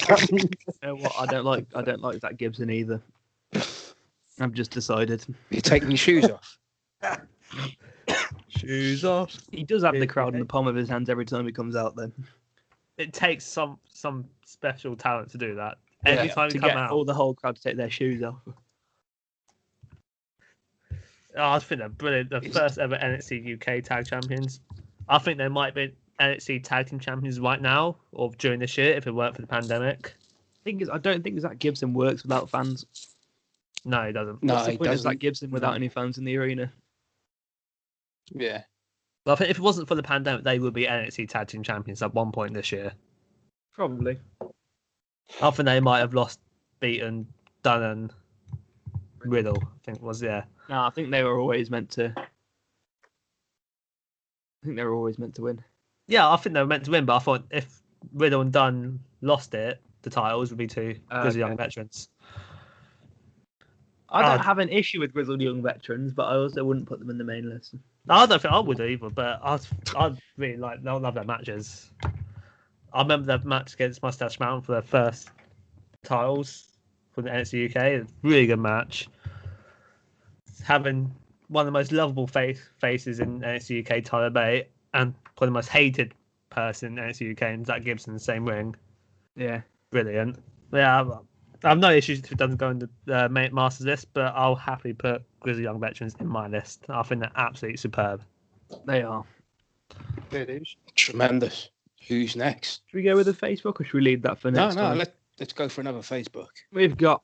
fucking- You know what? I don't like Zach Gibson either. I've just decided. You're taking your shoes off. Shoes off. He does have the Yeah, crowd in yeah. the palm of his hands every time he comes out. Then It takes some special talent to do that. Yeah, Every time to you come get out, all the whole crowd to take their shoes off. I think they're brilliant. The first ever NXT UK Tag Champions. I think they might be NXT Tag Team Champions right now or during this year if it weren't for the pandemic. Thing is, I don't think Zach Gibson works without fans. No, it doesn't. No, What's the he point of Zach doesn't. Gibson without No. any fans in the arena? Yeah. But I think if it wasn't for the pandemic, they would be NXT Tag Team Champions at one point this year. Probably. I think they might have beaten Dunn and Riddle. I think it was, yeah. No, I think they were always meant to. Win. Yeah, I think they were meant to win, but I thought if Riddle and Dunn lost it, the titles would be two Grizzly Young veterans. I don't have an issue with Grizzled Young veterans, but I also wouldn't put them in the main list. I don't think I would either, but I'd really love their matches. I remember their match against Mustache Mountain for their first titles for the NXT UK. A really good match. Having one of the most lovable faces in NXT UK, Tyler Bate, and probably the most hated person in NXT UK, and Zach Gibson in the same ring. Yeah. Brilliant. Yeah, I have no issues if it doesn't go in the Masters list, but I'll happily put Grizzly Young Veterans in my list. I think they're absolutely superb. They are. It is. Tremendous. Who's next? Should we go with the Facebook or should we leave that for next time? Let's go for another Facebook. We've got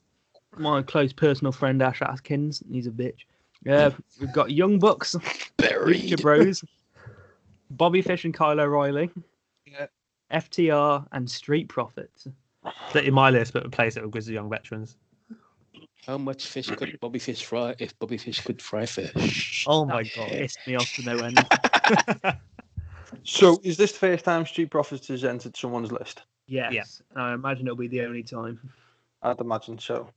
my close personal friend Ash Atkins. He's a bitch. We've got Young Bucks, Lucha Bros, Bobby Fish and Kyle O'Reilly, FTR, and Street Profits. Put it in my list, but replace it with Grizzly Young Veterans. How much fish could Bobby Fish fry if Bobby Fish could fry fish? Oh my That god. pissed me off to no end. So, is this the first time Street Profits has entered someone's list? Yes. Yeah. I imagine it'll be the only time. I'd imagine so.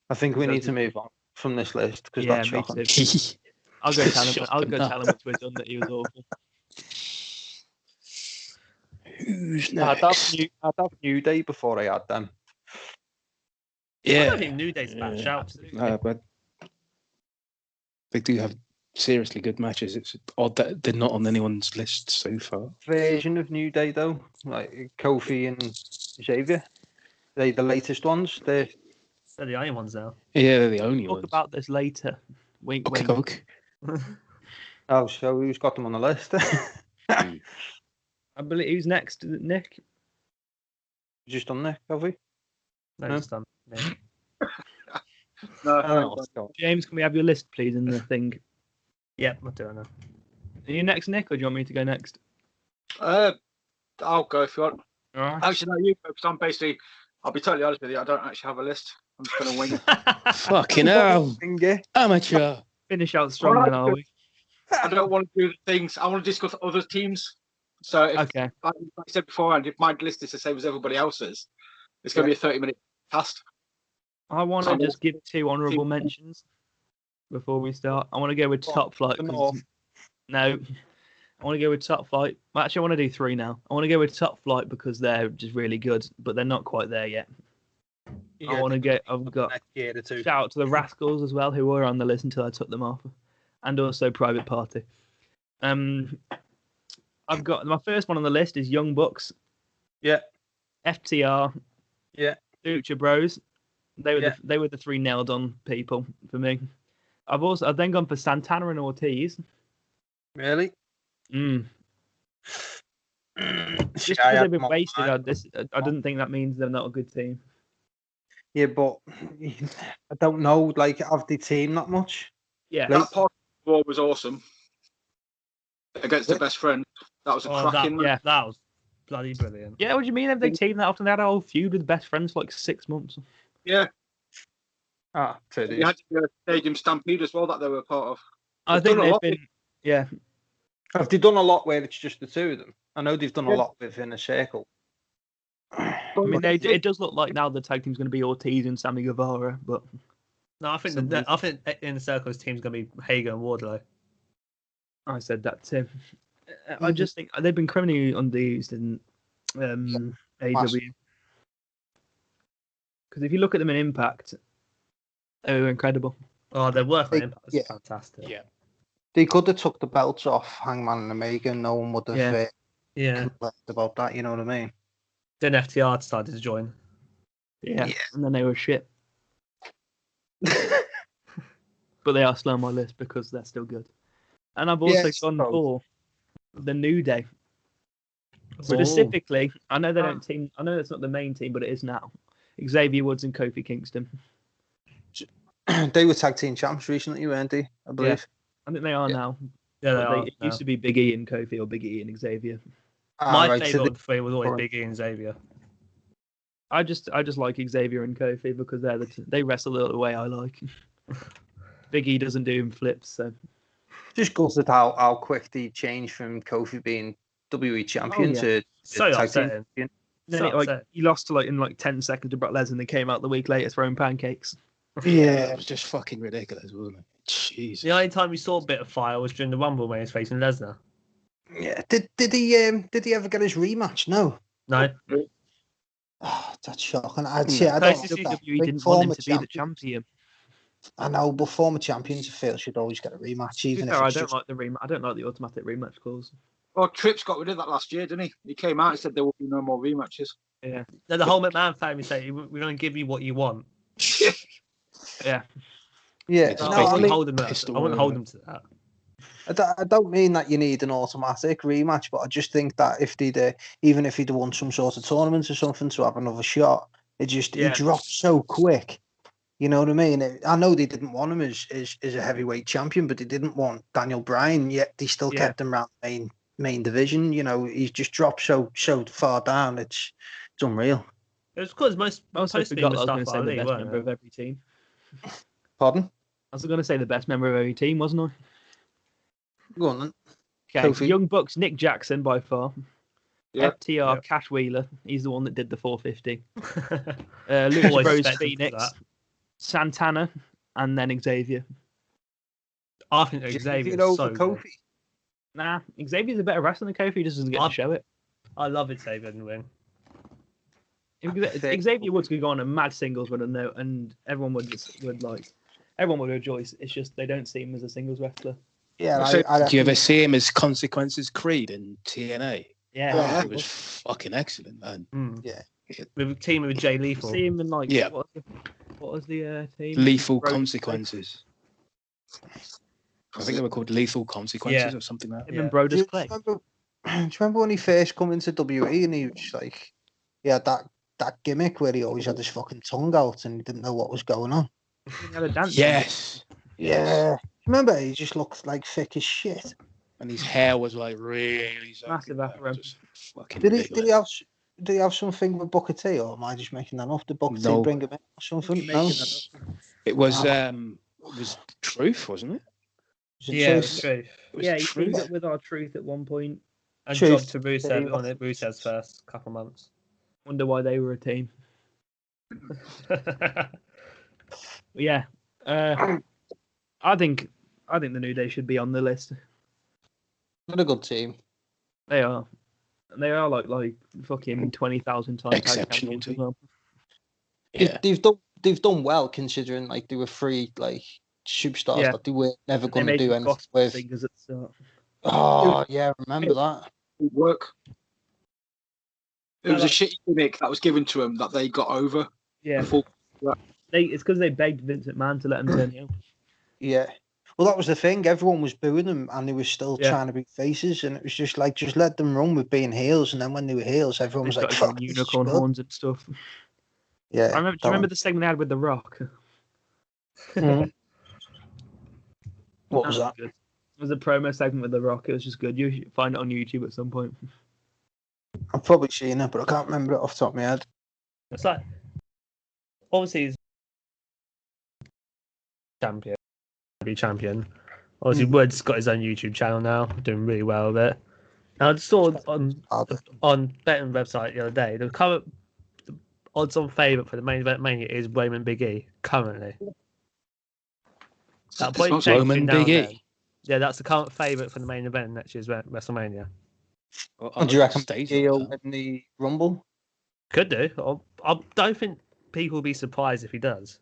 I think we need to move on from this list because Yeah, that's me shocking. too. I'll go tell him. Shut I'll them go up. tell him once we're done that he was awful. Who's I'd next? have New Day before I had them. I Yeah. don't think New Day's a bad shout. No, but they do have seriously good matches. It's odd that they're not on anyone's list so far. Version of New Day though, like Kofi and Xavier, they the latest ones. They're They're the only ones now. Yeah, they're the only Talk ones. about this later. Wink, Okay, wink. okay. oh, so who's got them on the list? I believe who's next? Is it Nick? Just on there, have we? No, No. just done. Yeah. No, Oh, James, can we have your list, please, in the thing? Yep, we'll do it now. Are you next, Nick, or do you want me to go next? I'll go if you want. All right. Actually, no, you go, because I'm basically, I'll be totally honest with you, I don't actually have a list. I'm just going to wing it. Fucking hell. Finger. Amateur. Finish out strong, then, are we? I don't want to do the things, I want to discuss other teams. So, if, Okay. like I said beforehand, if my list is the same as everybody else's, it's going to be a 30-minute cast. I want So to just give 2 honourable mentions before we start. I want to go with Top Flight. The 'cause- North. No. I want to go with Top Flight. Well, actually, I want to do 3 now. I want to go with Top Flight because they're just really good, but they're not quite there yet. I want to get. I've got next year or two. shout out to the Rascals as well, who were on the list until I took them off, and also Private Party. I've got my first one on the list is Young Bucks. Yeah. FTR. Yeah. Lucha Bros. They were Yeah. they were the 3 nailed on people for me. I've then gone for Santana and Ortiz. Really? Just Yeah, because I had they've been them on wasted, mine. I didn't think that means they're not a good team. Yeah, but I don't know. Like, have they teamed that much? Yeah. Like- That part of the war was awesome. Against the best friend. That was a cracking. yeah. That was bloody brilliant. Yeah, what do you mean if they teamed that after they had a whole feud with best friends for like 6 months? Yeah. Ah, fair You had the Stadium Stampede as well that they were part of. I They've think done a they've lot. been. Yeah. Have they done a lot where it's just the two of them? I know they've done a lot within a circle. I mean, it does look like now the tag team's going to be Ortiz and Sammy Guevara, but No, I think in the circles team's gonna be Hager and Wardlow. I said that too. I just think they've been criminally underused in AEW. Because if you look at them in Impact, they were incredible. Oh, their work on Impact was fantastic. Yeah. They could have took the belts off Hangman and Omega, and no one would have complained about that. You know what I mean? Then FTR decided to join. Yeah, and then they were shit. But they are still on my list because they're still good. And I've also gone for the New Day. Specifically, I know they don't team. I know it's not the main team, but it is now. Xavier Woods and Kofi Kingston. They were tag team champs recently, weren't they? I believe. I think they are now. Yeah, they are. It used to be Big E and Kofi, or Big E and Xavier. My favourite of the three was always Big E and Xavier. I just like Xavier and Kofi because they wrestle the way I like. Big E doesn't do flips, so just goes at how quick they change from Kofi being WWE champion to tag team champion. Then he lost to in 10 seconds to Brock Lesnar and they came out the week later throwing pancakes. Yeah, it was just fucking ridiculous, wasn't it? Jeez. The only time we saw a bit of fire was during the Rumble when he was facing Lesnar. Yeah. Did he ever get his rematch? No. No. Oh, that's shocking. I don't WWE didn't want him to be the champion. I know, but former champions should always get a rematch, even if I don't like the rematch. I don't like the automatic rematch clause. Well, Trips got rid of that last year, didn't he? He came out and said there will be no more rematches. Yeah. No, the whole McMahon family say we're going to give you what you want. Yeah. Yeah. I wouldn't hold them to that. I don't mean that you need an automatic rematch, but I just think that if even if he'd won some sort of tournament or something to have another shot, he dropped so quick. You know what I mean? I know they didn't want him as a heavyweight champion, but they didn't want Daniel Bryan, yet they still kept him around the main division. You know, he's just dropped so far down. It's unreal. It was because most supposed to be Mustafa Ali, the best member of every team. Pardon? I was going to say the best member of every team, wasn't I? Go on then. Okay, Kofi. Young Bucks, Nick Jackson by far. Yeah. FTR, Cash Wheeler. He's the one that did the 450. Lucha Bros, Phoenix, Santana, and then Xavier. I think Xavier is so Kofi. Good. Nah, Xavier's a better wrestler than Kofi. He just doesn't get to show it. I love Xavier in the ring. Xavier Woods could go on a mad singles run and everyone would rejoice. It's just they don't see him as a singles wrestler. Yeah. Do you ever see him as Consequences Creed in TNA? Yeah. It was fucking excellent, man. Yeah. With a team with Jay Lethal. See him in what was the team? Lethal Consequences. I think they were called Lethal Consequences or something like that. Him and Brodus Clay. Do you remember when he first come into WWE and he was like, he had that gimmick where he always had his fucking tongue out and he didn't know what was going on? He had a dance. Yes. Yeah. Remember, he just looked like thick as shit. And his hair was like really massive afro. Did he have something with Booker T, or am I just making that up? Did Booker T bring him in or something? No. It was Truth, wasn't it? Yeah, it's Truth. He teamed up with our Truth at one point. And dropped to Rusev on it. Rusev's first couple months. Wonder why they were a team. Yeah. I think the New Day should be on the list. What a good team. They are. And they are like fucking 20,000 times exceptional team. Well. Yeah. They've done well considering like they were three like superstars that they were never going to do anything with. Fingers at the start. Oh yeah, remember that. It work. It was a shitty gimmick that was given to them that they got over. Yeah. It's because they begged Vince McMahon to let them turn heel. Yeah. Well, that was the thing. Everyone was booing them, and they were still trying to be faces, and it was just like, just let them run with being heels, and then when they were heels, everyone was like, "Fuck, unicorn horns and stuff." Yeah. Do you remember the segment they had with The Rock? Mm-hmm. What was that? Good. It was a promo segment with The Rock. It was just good. You should find it on YouTube at some point. I've probably seen it, but I can't remember it off the top of my head. It's like, obviously, he's champion, Obviously, Wood's got his own YouTube channel now, doing really well with it. And I just saw on betting website the other day, the current odds-on favourite for the main event Mania is Roman Big E currently. That point change Roman between now Big and E. then. Yeah, that's the current favourite for the main event next year's WrestleMania. And do you reckon stays Big E will like win the Rumble? Could do. I don't think people will be surprised if he does.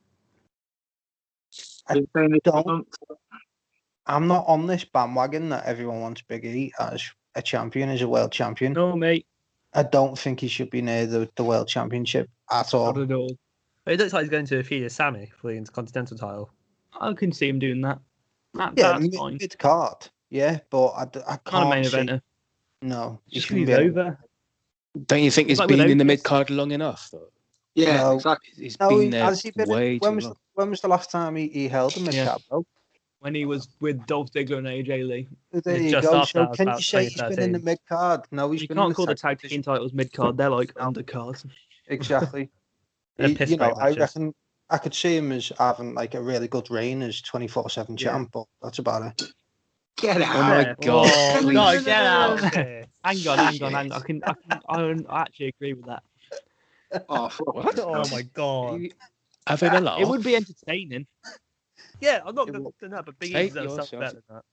I'm not on this bandwagon that everyone wants Big E as a champion, as a world champion. No, mate. I don't think he should be near the world championship at all. Not at all. But it looks like he's going to feud with Sammy for the Intercontinental title. I can see him doing that. Yeah, That's fine. mid card. Yeah, but I can't Not a main see. eventer. No, he Just shouldn't because be he's able- over. Don't you think It's he's like been with in the Otis. mid card long enough? Though Yeah, No. exactly. he's No, been there has he been? way too long. When was the last time he held a mid Yeah. card? Bro? When he was with Dolph Ziggler and AJ Lee. There you Just go. after So that was can you about say he's been in the 2013. mid card? No, he's You been in can't the call the tag division. team titles mid card. They're like undercards. Exactly. They're piss You know, break I matches. reckon I could see him as having like a really good reign as 24/7 champ, but that's about it. Get out. Oh my God, Oh, please. no, get out of here. Hang on. I actually agree with that. Oh, fuck. What? Oh, my God. Having a laugh. It would be entertaining. Yeah, I'm not It going will- to that, but Big Take E deserves something yourself. better than that.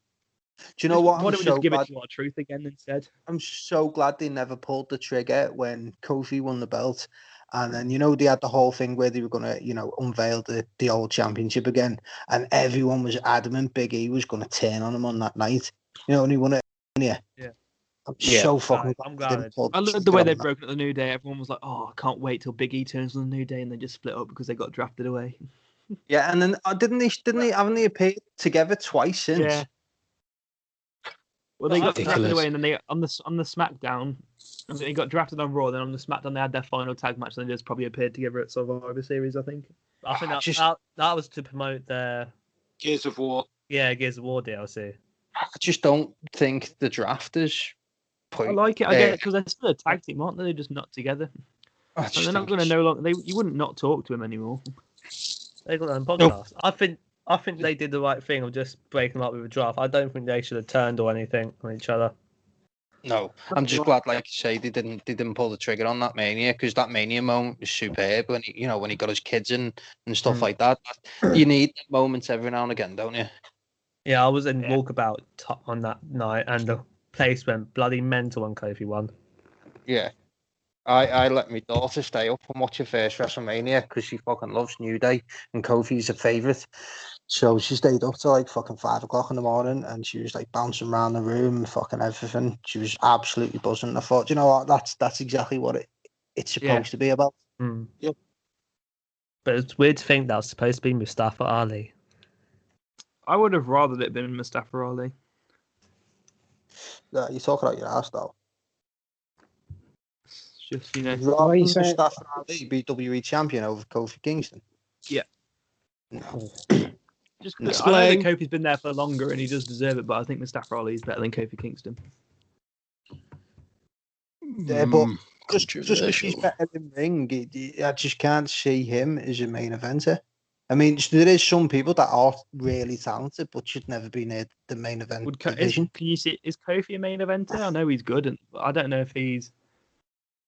Do you know what? Why I'm don't we so just give glad. it to our truth again instead? I'm so glad they never pulled the trigger when Kofi won the belt. And then, they had the whole thing where they were going to, unveil the old championship again. And everyone was adamant Big E was going to turn on him on that night. And he won it. Yeah. I'm Yeah. so fucking I'm glad they glad didn't pull I the love the trigger way on they've that. broken up the New Day. Everyone was like, "Oh, I can't wait till Big E turns on the New Day," and they just split up because they got drafted away. Yeah, and then haven't they appeared together twice since? Yeah. Well, they got Ridiculous. drafted away, and then they on the SmackDown, and they got drafted on Raw. Then on the SmackDown, they had their final tag match, and they just probably appeared together at Survivor Series, I think. I think Just- that was to promote their Gears of War. Gears of War DLC. I just don't think the draft is. I like it. I get it because they're still a tag team, aren't they? They're just not together. I And just they're not think going to no longer. You wouldn't not talk to him anymore. They got their own podcast. I think they did the right thing of just breaking them up with a draft. I don't think they should have turned or anything on each other. No, I'm just glad, like you say, they didn't pull the trigger on that Mania, because that Mania moment was superb when he got his kids in and stuff like that. You need moments every now and again, don't you? Yeah, I was in Walkabout on that night, and the place went bloody mental when Kofi won. Yeah. I let my daughter stay up and watch her first WrestleMania because she fucking loves New Day and Kofi's a favourite. So she stayed up till like fucking 5 o'clock in the morning and she was like bouncing around the room and fucking everything. She was absolutely buzzing. I thought, you know what, that's exactly what it's supposed to be about. Mm. Yep. But it's weird to think that was supposed to be Mustafa Ali. I would have rather it been Mustafa Ali. You're talking out your ass though. It's just Rather Why are you than saying- Mustafa Ali be WWE champion over Kofi Kingston? Yeah. No. just That's I know that like- Kofi's been there for longer and he does deserve it, but I think Mustafa Ali is better than Kofi Kingston. Yeah, but just because he's controversial. better in ring, I just can't see him as a main eventer. I mean, there is some people that are really talented, but should never be near the main event division. Can you see? Is Kofi a main eventer? I know he's good, and I don't know if he's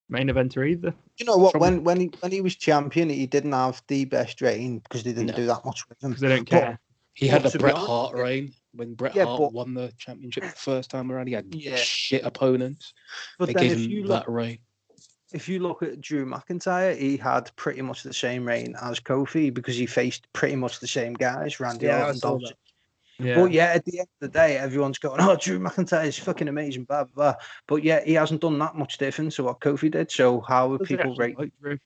main eventer either. You know what? From- When he was champion, he didn't have the best reign because they didn't No. do that much with him. Because they don't But- care. He had Well, a to be Bret honest- Hart reign when Bret Yeah, Hart but- won the championship the first time around. He had Yeah. shit opponents. But They then gave if him you that reign. if you look at Drew McIntyre, he had pretty much the same reign as Kofi because he faced pretty much the same guys, Randy Yeah, I Orton, saw Dolph that. Yeah. But yeah, at the end of the day, everyone's going, "Oh, Drew McIntyre is fucking amazing," blah blah. Blah. But yeah, he hasn't done that much different to what Kofi did. So how would Does it people actually rate? like Drew?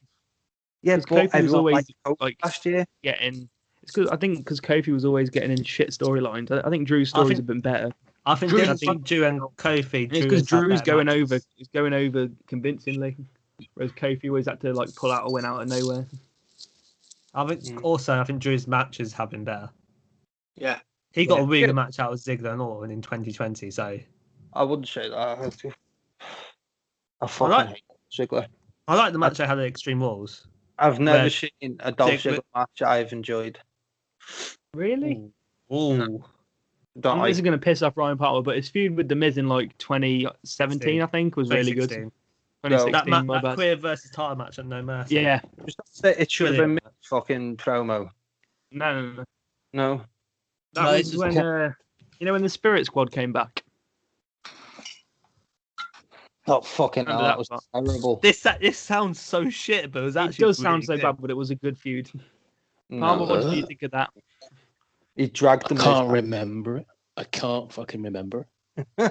Yeah, 'Cause but Kofi was everyone always, liked Kofi like, last year. Getting it's because I think because Kofi was always getting in shit storylines. I think Drew's I stories think- have been better. I think Drew- Drew and Kofi. It's because has had Drew's better going matches. over. He's going over convincingly, whereas Kofi always had to like pull out a win out of nowhere. I think also Drew's matches have been better. Yeah. He got Yeah. a really good match out with Ziggler and Orton in 2020. So I wouldn't say that. I fucking like- hate Ziggler. I like the match I had at Extreme Rules. I've never Where seen a Dolph Ziggler- Ziggler match I've enjoyed. Really? Ooh. Don't This is like. going to piss off Ryan Palmer, but his feud with The Miz in like 2017, I think, was really good. 2016. 2016, my That bad. queer versus title match at No Mercy. Yeah. It should have been Brilliant. fucking promo. No. No. That No, was it's when, when the Spirit Squad came back. Oh fucking hell! Remember That was that terrible. This sounds so shit, but it was It actually does sound really so good. bad, but it was a good feud. Palmer, what did you think of that? He dragged I the can't remember it. I can't fucking remember it. They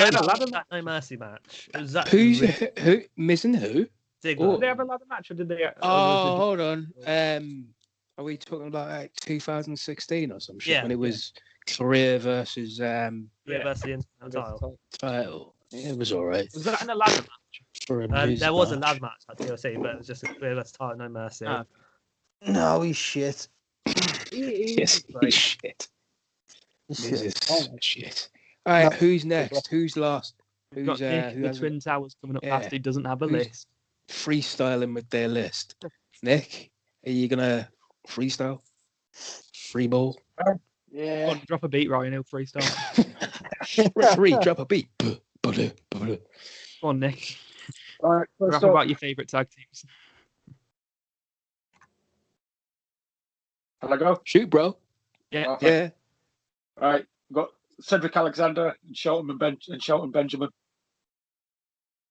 had Yeah, a ladder that No Mercy match. It was actually Who's really who? Miz and who? Ziggler. Oh. Did they have a ladder match, or did they? Oh, hold on. Are we talking about like 2016 or some shit Yeah, when it was career versus Queer versus the Intercontinental title. title? It was all right. Was that in a ladder match? For a Miz There was a match. lad match at TLC, but it was just a queer versus title, No Mercy. Ah. No, he's shit. Yes, Right. shit. He's Miz shit. is shit. All right, No. who's next? Who's last? We've got Who's Nick, who the has Twin Towers coming up Yeah. last. He doesn't have a Who's- list. freestyling with their list? Nick, are you gonna freestyle? Free ball? Go Yeah. on, drop a beat, Ryan. He'll freestyle. Referee, drop a beat. Go on, Nick. All right. Rap First up, about your favourite tag teams. can I go? Shoot, bro. Yeah. Okay. Yeah. All right. We've got Cedric Alexander and Shelton Benjamin.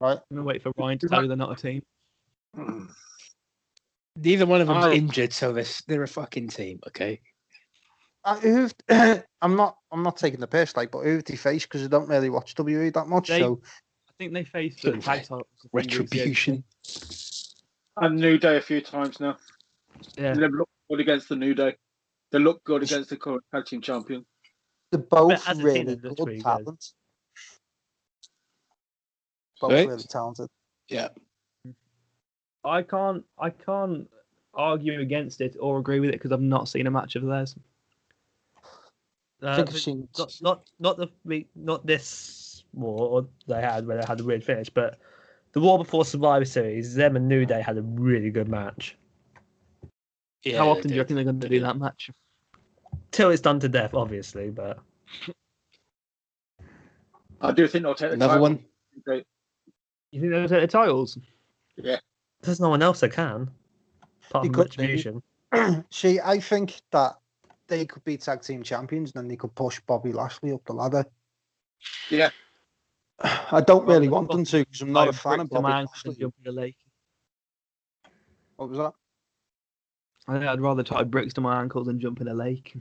I'm gonna wait for Ryan to tell you they're not a team. Neither one of them's Oh. injured, so they're a fucking team, okay? I'm not taking the piss, like, but who have they faced? Because I don't really watch WWE that much. They- So I think they faced the tag titles. a few weeks ago. Retribution. And New Day a few times now. Yeah. They look good against the New Day. They look good against the current tag team champion. they're both as a team, really it looks good really good. talent. Both Right. really talented. Yeah. I can't argue against it or agree with it because I've not seen a match of theirs. I think I've seen. Not this war they had where they had a weird finish, but the war before Survivor Series, them and New Day had a really good match. Yeah, How they often do you reckon did. they're going to do that match? Till it's done to death, obviously, but I do think they'll take the Another title. one? They- You think they'll take the titles? there's no one else that can. Apart They from could be. Retribution. See, I think that they could be tag team champions, and then they could push Bobby Lashley up the ladder. Yeah. I don't really want them to because I'm not a Like, fan of brick to Bobby my ankle and Lashley. jump in the lake. What was that? I think I'd rather tie bricks to my ankles and jump in a lake.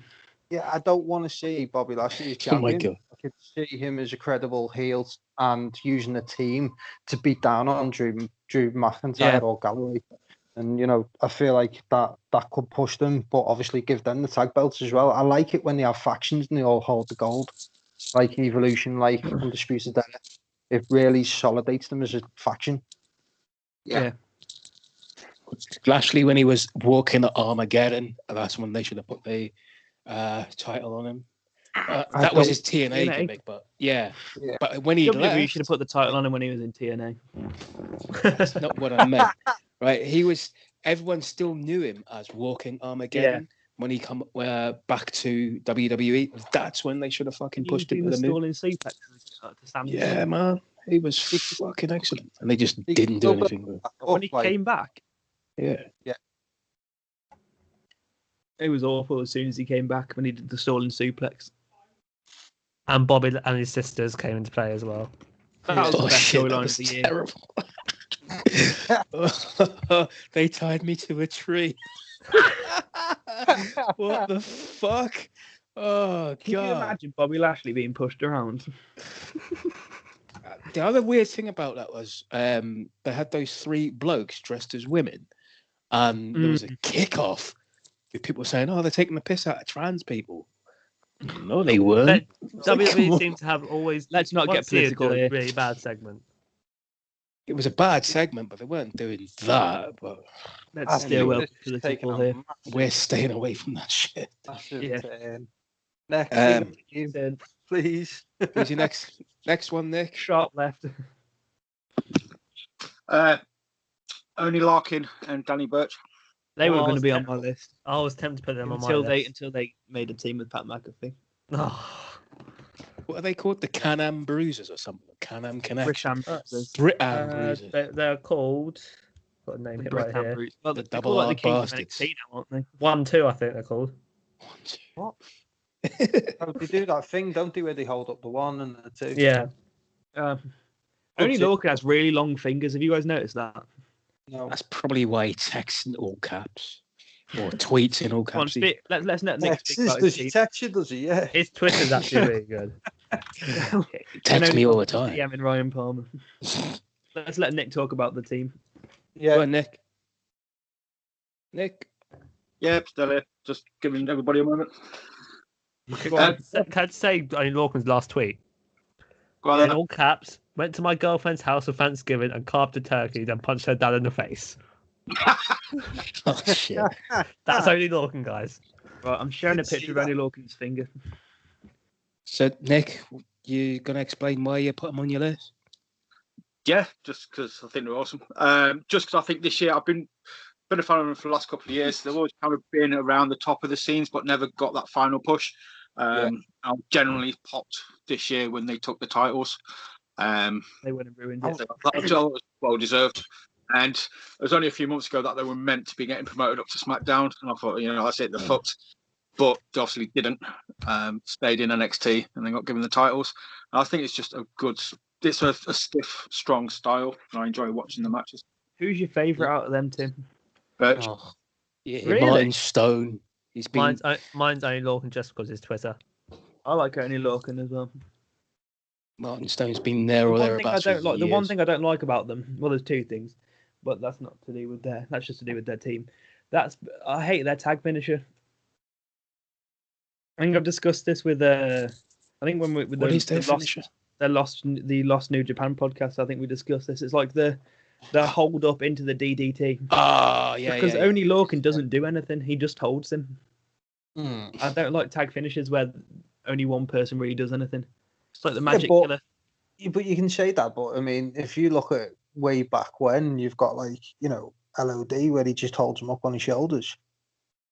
Yeah, I don't want to see Bobby Lashley as Oh my champion. God. I could see him as a credible heel and using the team to beat down on Drew McIntyre Yeah. or Galloway. And, I feel like that could push them, but obviously give them the tag belts as well. I like it when they have factions and they all hold the gold, like Evolution, like Undisputed Era. It really solidates them as a faction. Yeah. Lashley, when he was walking at Armageddon, that's when they should have put the title on him. That was his TNA TNA. gimmick, but yeah. Yeah. But when he WWE left, should have put the title on him when he was in TNA. that's not what I meant. Right? Everyone still knew him as Walking Armageddon. When he come back to WWE, that's when they should have fucking He pushed was him doing to the the moon. stalling suplex to Sami Yeah, Zayn. man. He was fucking excellent. And they just He didn't do still anything with it. When he came back, Yeah. it was awful as soon as he came back when he did the stalling suplex. And Bobby and his sisters came into play as well. That was the Oh, best shit, that storyline was of the year. terrible. They tied me to a tree. What the fuck? Oh, Can you God. imagine Bobby Lashley being pushed around? The other weird thing about that was they had those three blokes dressed as women, and there was a kickoff with people saying, "Oh, they're taking the piss out of trans people." No, they weren't. Come WWE on. seem to have always. Let's not get once a year political do a here. really bad segment. It was a bad segment, but they weren't doing that. But Let's steer well This is taking political a here. we're staying away from that shit. massive Yeah. turn. Next, Then please. Who's your next one, Nick? sharp left. Only Larkin and Danny Burch. They were Well, going to be on I my list I was tempted to put them on my until list. they made a team with Pat McAfee. Oh, What are they called? The Can-Am Bruisers or something? Can-Am Connection. Brisham Bruisers. Brit-Am Bruisers. they're called. Got a name here right Brisham here. Bruisers. Well, The they're called like the double-R Kings of bastards. NXT now, aren't they? 1-2, I think they're called. Oh, they do that thing, don't they, where they hold up the 1 and the 2? Yeah. Only Good Lorcan has really long fingers. Have you guys noticed that? No. That's probably why he texts in all caps or tweets in all Come on, caps. let's let Nick speak about Does his he team. text you, does he? Yeah. His Twitter's actually really good. He texts me all the time. DM and Ryan Palmer. Let's let Nick talk about the team. Go Yeah. on, Nick. Nick. Yeah, still here. Just giving everybody a moment. Can I say Lorcan's last tweet? Go on, In then. all caps, went to my girlfriend's house for Thanksgiving and carved a turkey, then punched her dad in the face. Oh, shit. That's only Lorcan, guys. Right, I'm sharing a Didn't see picture of that. only Lorcan's finger. So, Nick, you going to explain why you put them on your list? Yeah, just because I think they're awesome. Just because I think this year I've been a fan of them for the last couple of years. They've always kind of been around the top of the scenes, but never got that final push. I generally popped this year when they took the titles. They went and ruined it. That was well deserved. And it was only a few months ago that they were meant to be getting promoted up to SmackDown, and I thought, that's it, they're fucked. But they obviously didn't. Stayed in NXT and they got given the titles. And I think it's just it's a stiff, strong style, and I enjoy watching the matches. Who's your favourite out of them, Tim? But Oh, yeah, Really? Martin Stone. He's been. Mine's only Lorcan just because it's Twitter. I like only Lorcan as well. Martin Stone's been there The or one thing I thereabouts. don't like. for The one years. thing I don't like about them. Well, there's two things, but that's not to do with that's just to do with their team. I hate their tag finisher. I think I've discussed this with I think when we with What the, is their the finisher? Lost New Japan podcast. I think we discussed this. It's like the hold up into the DDT. Oh, yeah. Because yeah, only Lorcan doesn't do anything. He just holds him. Hmm. I don't like tag finishes where only one person really does anything. It's like the Yeah, Magic but- Killer. But you can say that, but I mean, if you look at way back when, you've got LOD where he just holds him up on his shoulders.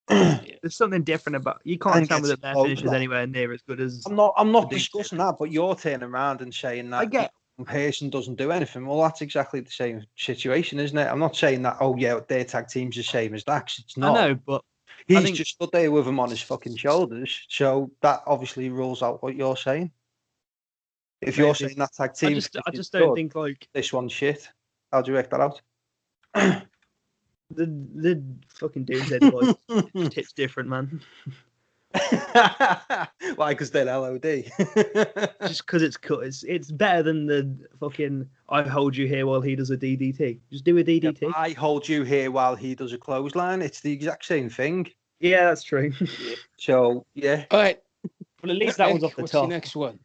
There's something different about. You can't And tell me gets that their close, finish is like- anywhere near as good as. I'm not the discussing that, but you're turning around and saying that I get. one person doesn't do anything. Well, that's exactly the same situation, isn't it? I'm not saying that. Oh yeah, their tag team's the same as Dax. It's I not. know, but He's think- just stood there with him on his fucking shoulders. So that obviously rules out what you're saying. If you're Maybe. saying that tag I team, just don't think like this one's shit. How do you work that out? the fucking Doomsday Boys tits different, man. Why? Because they're LOD. Just because it's cut, it's better than the fucking I hold you here while he does a DDT. Just do a DDT. I hold you here while he does a clothesline. It's the exact same thing. Yeah, that's true. So yeah, All right. Well, at least that Nick, was off the what's top. your next one?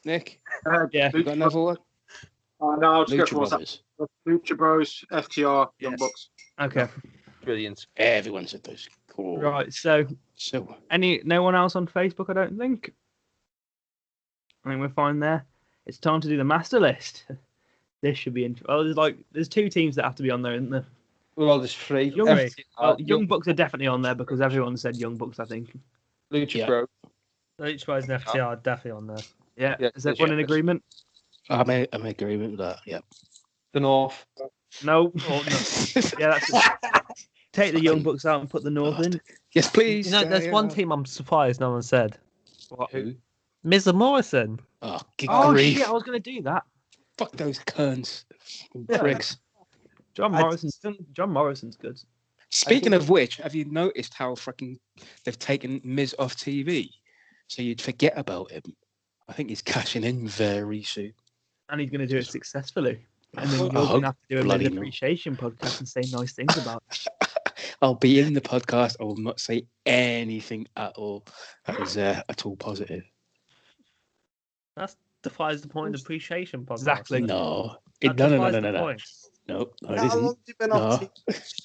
Nick, Yeah. you got another one? No, I'll just go Lucha for what's that. Brothers. Lucha Bros, FTR, Young Yes. Bucks. Okay. brilliant. Everyone said those. Cool. Right. So, So, no one else on Facebook? I don't think. I think we're fine there. It's time to do the master list. This should be interesting. Well, there's two teams that have to be on there, isn't there? Well, there's three. Young Bucks are definitely on there because everyone said Young Bucks. I think. Lucha Yeah. Bros. Each Rise and FTR are definitely on there. Yeah. Yeah, Is everyone in yeah. agreement? I'm in agreement with that. Yeah. The North. No. Oh, no. Yeah, that's it. Take the Young Bucks out and put the North in. Yes, please. You know, there's one team I'm surprised no one said. Who? Miz and Morrison. Oh, good Oh grief. shit! I was going to do that. Fuck those cunts. Pricks. John Morrison's good. Speaking of which, have you noticed how fucking they've taken Miz off TV? So you'd forget about him. I think he's cashing in very soon. And he's going to do it successfully. And then I you're going hope to have to do a bloody Miz not. appreciation podcast and say nice things about it. I'll be in the podcast. I will not say anything at all that is at all positive. That defies the point of appreciation podcast. Exactly. No. That No, defies the no. point. No, it How long isn't. has he been on No. TV?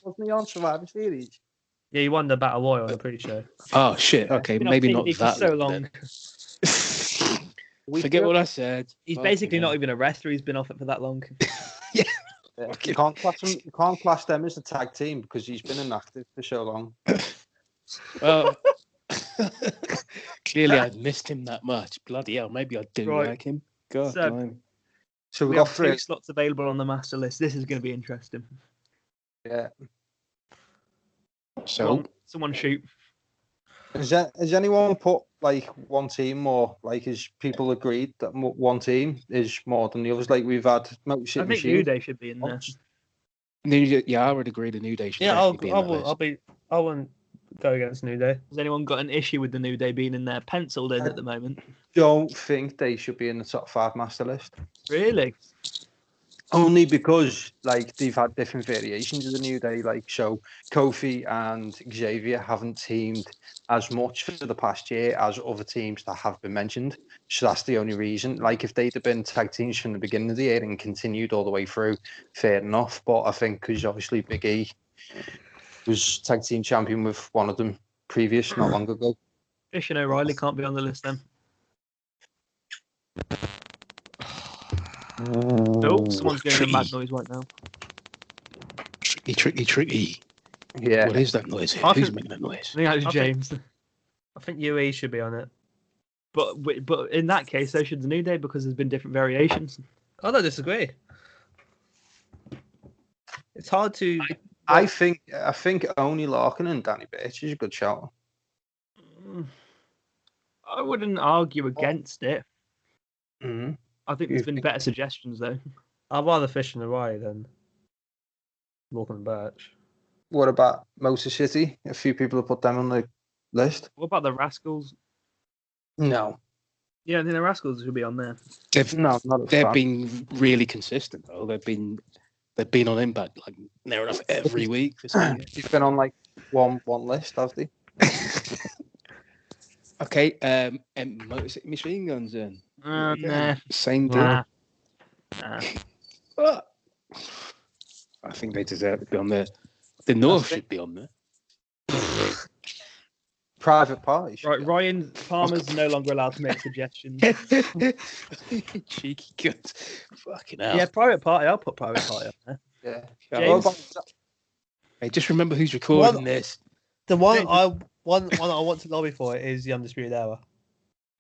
Wasn't he on Survivor Series? Yeah, you won the Battle Royal, I'm pretty sure. Oh, shit. Okay, Been on maybe TV not for that so long. long. then. Forget what I said. He's Fucking basically hell. not even a wrestler. He's been off it for that long. Yeah, you can't class them as a tag team because he's been inactive for so long. Well, Clearly, I'd missed him that much. Bloody hell, maybe I do Right. like him. God, So- blimey. So We we've got have 2 three. slots available on the master list. This is going to be interesting. Yeah. Go So, on, someone shoot. Has anyone put like one team more? Like, is people agreed that one team is more than the others? Like we've had Motor I City think New Machine. Day should be in there. I would agree the New Day should Yeah, definitely be in that list. I wouldn't go against New Day. Has anyone got an issue with the New Day being in there, penciled in at the moment? Don't think they should be in the top 5 master list. Really? Only because like they've had different variations of the New Day. Like so, Kofi and Xavier haven't teamed as much for the past year as other teams that have been mentioned. So that's the only reason. Like if they'd have been tag teams from the beginning of the year and continued all the way through, fair enough. But I think because obviously Big E was tag team champion with one of them previous, not long ago. Fish and O'Reilly can't be on the list then. Oh, someone's doing a mad noise right now. Tricky. Yeah. What is that noise? I Who's think- making that noise? I think that's I think- James. I think UE should be on it. But in that case, so should the New Day because there's been different variations. I don't disagree. It's hard to. I think only Larkin and Danny Birch is a good shout. I wouldn't argue against it. Mm-hmm. I think there's been better suggestions though. I'd rather Fish and O'Reilly than Larkin and Birch. What about Motor City? A few people have put them on the list. What about the Rascals? No. Yeah, I think the Rascals should be on there. They've No, not a they've fan. been really consistent though. They've been on Impact like near enough every week for some years. He's been on like one list, have they? Okay, and Motor City Machine Guns then. Nah. Same deal. Nah. But I think they deserve to be on there. The North think- should be on there. Private Party. should Right, be on. Ryan Palmer's no longer allowed to make suggestions. Cheeky cunt. Fucking hell. Yeah, Private Party. I'll put Private Party on there. Yeah. James? What about- Hey, just remember who's recording What? this. The one Yeah, I want to lobby for is the Undisputed Era.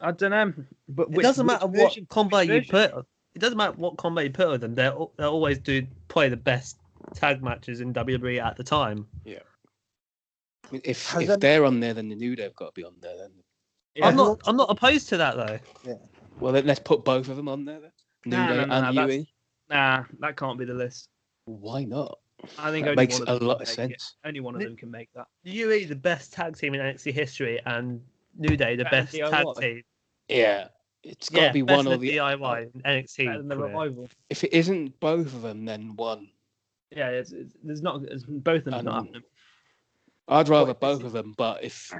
I don't know, but It doesn't matter what combo you version? put. It doesn't matter what combo you put with them. They'll always play the best tag matches in WWE at the time. I mean, if Has that- they're on there, then the New Day have got to be on there. Then, Yeah. I'm not opposed to that though. well, then let's put both of them on there. Then. New No, Day no, no, and that's- UE. Nah, that can't be the list. Why not? I think That only makes one a of them lot can of make it. sense. Only one of them can make that. UE the best tag team in NXT history, and New Day the Better best than tag DIY. team. Yeah, it's got to be better one or than the. DIY in NXT. Better than the career. Revival. If it isn't both of them, then one. Yeah, there's not. Both of them not Um, happening. I'd rather What- both of them, but if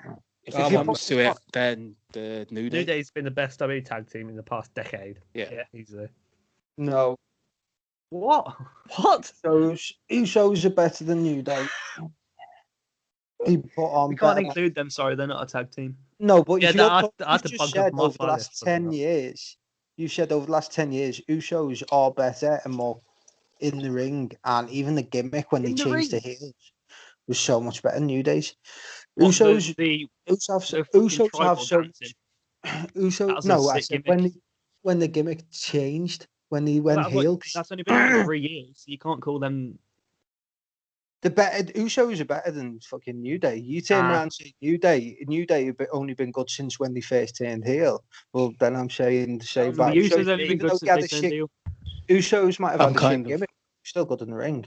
If it you comes put- to it, then the New Day. New Day's been the best WWE tag team in the past decade. Yeah. Easily. No. What? What? Usos are better than New Day. He put on We can't better- include them. Sorry, they're not a tag team. No, but Yeah, if you're I talking- had to you've bug just them said off over the my last list, 10 wasn't years, you said over the last 10 years, Usos are better and more in the ring, and even the gimmick when they In the changed the ring? heels was so much better than New Days. What, Usos, the Usos fucking have tribal so dancing? That Usos. was a No, I sick said gimmick. when the gimmick changed, when he went That's, like, heel. that's only been on 3 years. So you can't call them. The better Usos are better than fucking New Day. You turn Nah. around and say New Day have only been good since when they first turned heel. Well, then I'm saying the same The about Usos Usos. only been Even good though since they had they a turned shit, heel. Usos might have I'm had a shit kind of- gimmick. Still good in the ring.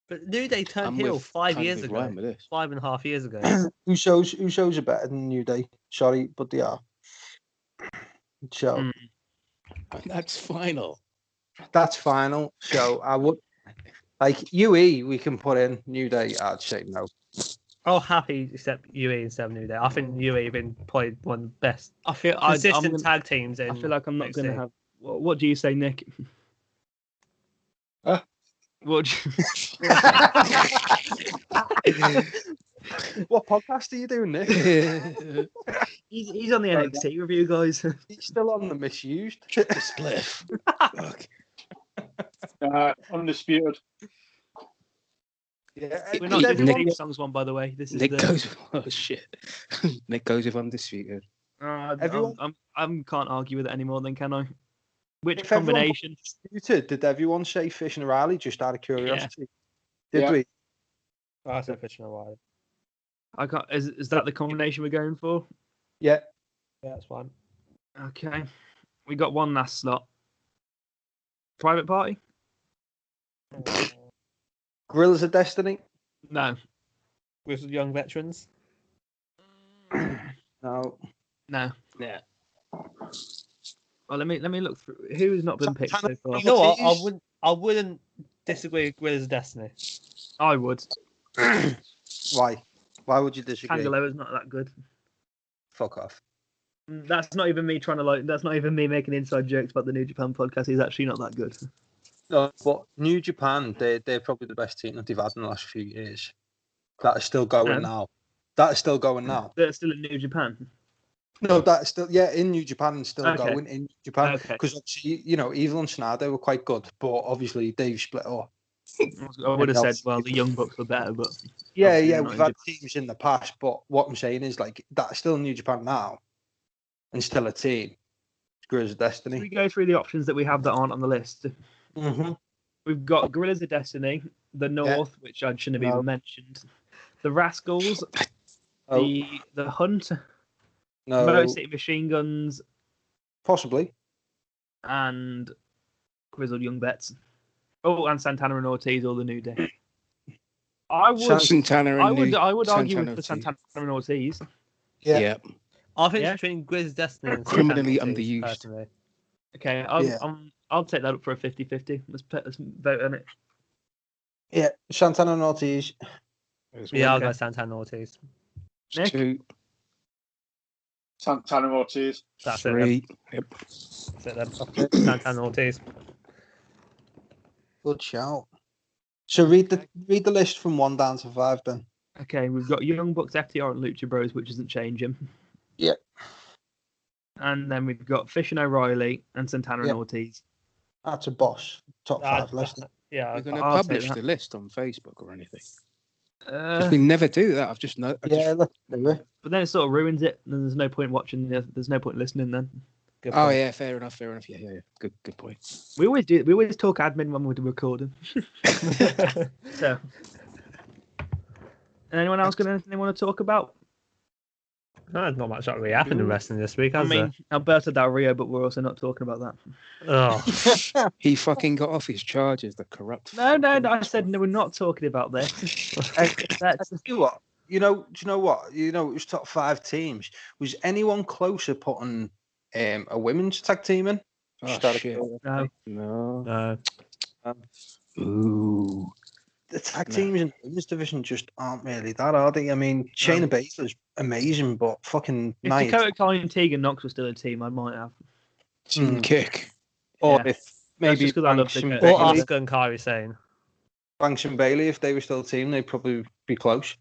But New Day turned I'm heel with- 5 kind of years with ago. Ryan with this. 5.5 years ago. Usos are better than New Day. Sorry, but they are. So Mm. That's final. that's final. So I would like UE. We can put in New Day. I'd say no. I'll happy accept UE instead of New Day. I think UE have been probably one of the best I feel consistent tag teams in. I feel like I'm not going to NXT. have. What do you say, Nick? Huh? What? do What podcast are you doing, Nick? he's on the NXT review, guys. He's still on the misused. The spliff. Fuck. Undisputed. Yeah, We're not is doing the everyone- theme songs one, by the way. This is Nick the. goes. Oh shit. Nick goes with undisputed. Everyone- I can't argue with it anymore. Then can I? Which If everyone combination? did everyone say Fish and Riley just out of curiosity? Did Yeah. we? I said Fish and Riley. I can't. Is that the combination we're going for? Yeah. Yeah, that's fine. Okay, we got one last slot. Private Party? Gorillas of Destiny? No, With young veterans. No. no. Yeah. Well, let me look through who's not been picked so far. You know what? Ortiz? I wouldn't disagree with Gorillas of Destiny. I would. Why? Why would you disagree? Tangaloa's not that good. Fuck off. That's not even me trying to That's not even me making inside jokes about the New Japan podcast. He's actually not that good. No, but New Japan, they're probably the best team that they've had in the last few years. That is still going now. That is still going now. They're still in New Japan. No, that's still in New Japan and still Okay. going in Japan Okay. because Evil and Sonata were quite good, but obviously they've split up. I would have said, well, the Young Bucks were better, but Yeah, obviously yeah, they're not we've in had teams in the past, but what I'm saying is like that's still New Japan now, and still a team. Gorillas of Should we Destiny. go through the options that we have that aren't on the list? Mm-hmm. We've got Gorillas of Destiny, the North, which I shouldn't have No. even mentioned, the Rascals, Oh, the Hunt, no, Motor City Machine Guns, possibly. and Grizzled Young Vets. Oh, and Santana and Ortiz, all the New Day. I would, Santana and I would argue Santana with the Ortiz. Santana and Ortiz. Yeah. Yeah. I think Yeah. it's between Gorillas of Destiny and Criminally Santana Ortiz, underused. personally. Okay, Yeah. I'll take that up for a 50-50. Let's vote on it. Yeah, Santana and Ortiz. Yeah, I'll Okay. go Santana Ortiz. Nick? 2, Santana Ortiz. That's 3. Yep. it then. Santana Ortiz. Good shout. So read the list from 1 down to 5 then. Okay, we've got Young Bucks, FTR, and Lucha Bros, which isn't changing. Yeah. And then we've got Fish and O'Reilly and Santana and Yeah. Ortiz. That's a boss. Top 5 list. Yeah, We're going to I'll take publish that. the list on Facebook or anything. 'Cause But we never do that. I've just Yeah, let's do it. then it sort of ruins it. And there's no point watching. There's no point listening. Then good Oh point. yeah, fair enough. Yeah. Good point. we always do. We always talk admin when we're recording. So, and anyone else got anything they want to talk about? No, not much that really happened in wrestling this week, I has mean, Alberto Del Rio, but we're also not talking about that. there? Oh, He fucking got off his charges. The corrupt. No. fucking I said twat. no. We're not talking about this. That's Do you know what? Do you know what? It was top 5 teams. Was anyone closer putting a women's tag team in? Oh, Just out of shit. curiosity. No. no. Ooh. The tag No. teams in the women's division just aren't really that, are they? I mean, Shayna Baszler's amazing, but fucking if nice. Dakota Kai and Tegan Knox were still a team, I might have. Team kick. Or Yeah. if maybe just 'cause I love Banks and, Dakota. Or Bailey, Asuka and Kairi Sane. Banks and Bailey, if they were still a team, they'd probably be close.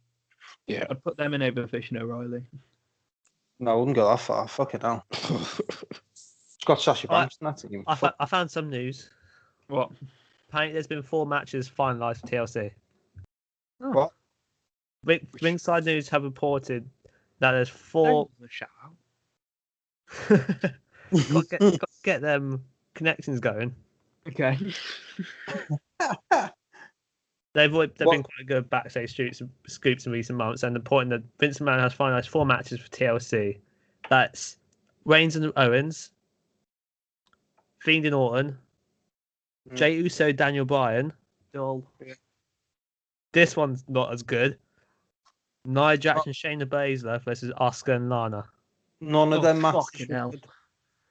Yeah. I'd put them in over Fish and O'Reilly. No, I wouldn't go that far. Fuck it hell. It's got Sasha Banks in that team. I found some news. What? Apparently, there's been 4 matches finalised for TLC. What? Ringside News have reported that there's 4. Shout out. got to get them connections going. Okay. They've been quite good backstage scoops in recent months, and the point that Vince McMahon has finalised 4 matches for TLC. That's Reigns and Owens, Fiend and Orton, Jey Uso, Daniel Bryan. Dull. This one's not as good. Nia Jax and Shayna Baszler versus Asuka and Lana. None of them matches. fucking were hell. good.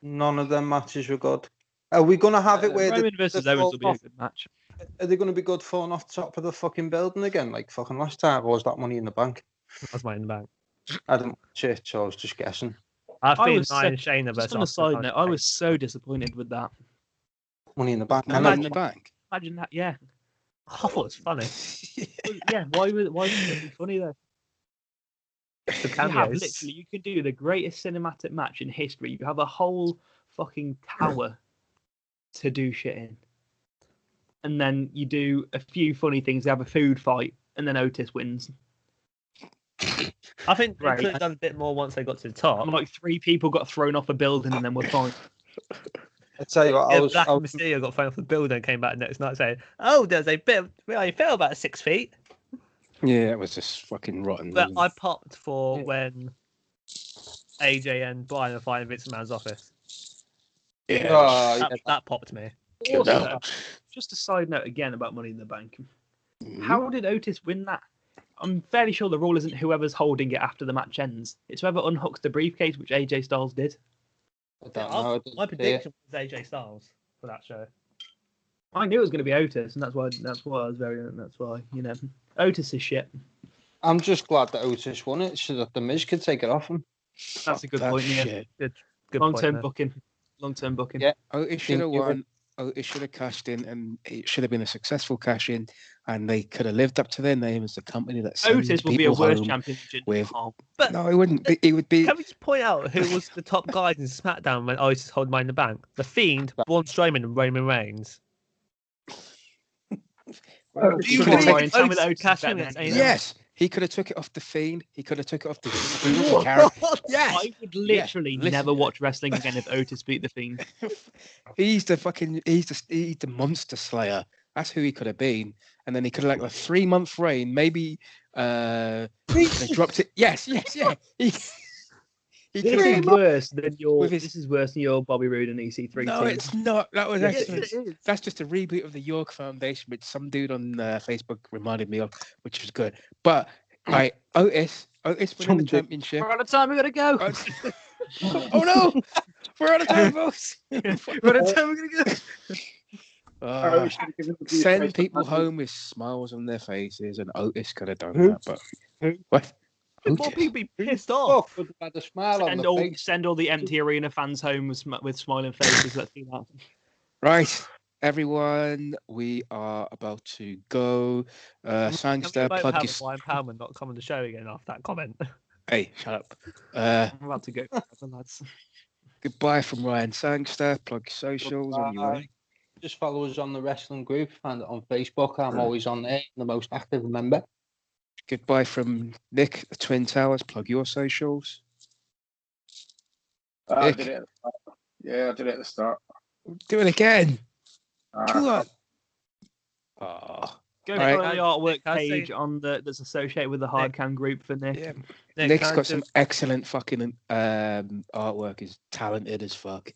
None of them matches were good. Are we going to have it where Roman versus they're Owens will be a falling good match. off- Are they going to be good falling off top of the fucking building again, like fucking last time? Or was that Money in the Bank? That's my in the bank. I didn't watch it, so I was just guessing. I I think was Nia and Shayna Just versus on a Asuka side and note, I Shayna. was so disappointed with that. Money in the Bank. I Man know. in the bank. Imagine that, yeah. I thought it was funny. Yeah, why would it be funny though? The You have cameos. literally, you could do the greatest cinematic match in history. You have a whole fucking tower to do shit in, and then you do a few funny things. You have a food fight, and then Otis wins. I think they Right. could have done a bit more once they got to the top. Like 3 people got thrown off a building and then we're fine. I tell you what, Yeah, Black and Mysterio got thrown off the building and came back the next night saying, "Oh, there's a bit. Well, you fell about 6 feet." Yeah, it was just fucking rotten. But wasn't I it? popped for when AJ and Brian are fighting Vince McMahon's office. Yeah, Oh, yeah. That popped me. Also, just a side note again about Money in the Bank. Mhm. How did Otis win that? I'm fairly sure the rule isn't whoever's holding it after the match ends. It's whoever unhooks the briefcase, which AJ Styles did. I don't know. I didn't My see it. prediction was AJ Styles for that show. I knew it was going to be Otis, and that's why Otis is shit. I'm just glad that Otis won it so that the Miz could take it off him. That's a good That point. Yeah, shit. Good long-term point booking. Long-term booking. Yeah. Otis should have Think you were- won. Otis should have cashed in, and it should have been a successful cash in, and they could have lived up to their name as the company that sends Otis will be a people worse home champion than Jinder with. Mahal. But No, it wouldn't be. It would be. can we just point out who was the top guys in SmackDown when Otis held Money in the Bank? The Fiend, Braun Strowman, and Roman Reigns. Well, Do he you could have really taken- think Otis Otis would cash cash in in against against AEW? Yes, he could have took it off the Fiend. He could have took it off the character. Yes, I would literally listen. never watch wrestling again if Otis beat the Fiend. he's the monster slayer. That's who he could have been. And then he could have like a 3-month reign. Maybe they dropped it. Yes, yeah. He could This have is been. worse than your. with his- This is worse than your Bobby Roode and EC3 No, team. it's not. That was Yes, actually. it is. That's just a reboot of the York Foundation, which some dude on Facebook reminded me of, which was good. But Otis winning the Some dude. championship. We're out of time. We gotta go. Oh no, we're out of time, folks. We're out of time. We gotta go. Send people home with smiles on their faces, and Otis could have done Who? that. But Who? what? More Otis. people be pissed off. With a smile on the face. Send all the empty arena fans home with smiling faces. Let's do that. Right, everyone, we are about to go. Can we Sangster, vote plug how your. Brian Powman not come on the show again after that comment? Hey, shut up. I'm about to go, lads. Goodbye from Ryan Sangster. Plug your socials on your way. Just follow us on the wrestling group. Find it on Facebook. I'm always on there. The most active member. Goodbye from Nick, the Twin Towers. Plug your socials. I Nick. did it at the start. Yeah, I did it at the start. Do it again. Come Uh, on. Oh, Go Alright. follow the artwork Can I say- page on that's associated with the hard cam group for Nick. yeah. Nick, Nick's can I got do- some excellent fucking artwork. He's talented as fuck.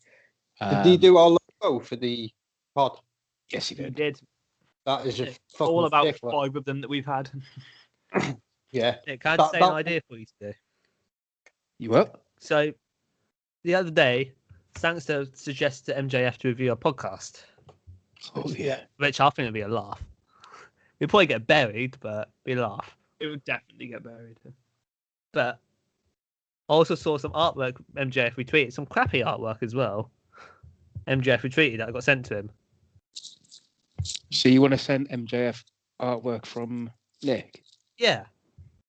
Did he do our logo for the pod? Yes, he He did. did That is a all fucking about thick one. 5 of them that we've had. Yeah. Nick, can I That- just say an that- idea for you to do? You up? So, the other day, Sangster suggested to MJF to review our podcast, Oh yeah. which I think would be a laugh. We'd probably get buried, but be a laugh. It would definitely get buried. But I also saw some artwork MJF retweeted, some crappy artwork as well. MJF retweeted that got sent to him. So you want to send MJF artwork from Nick? Yeah,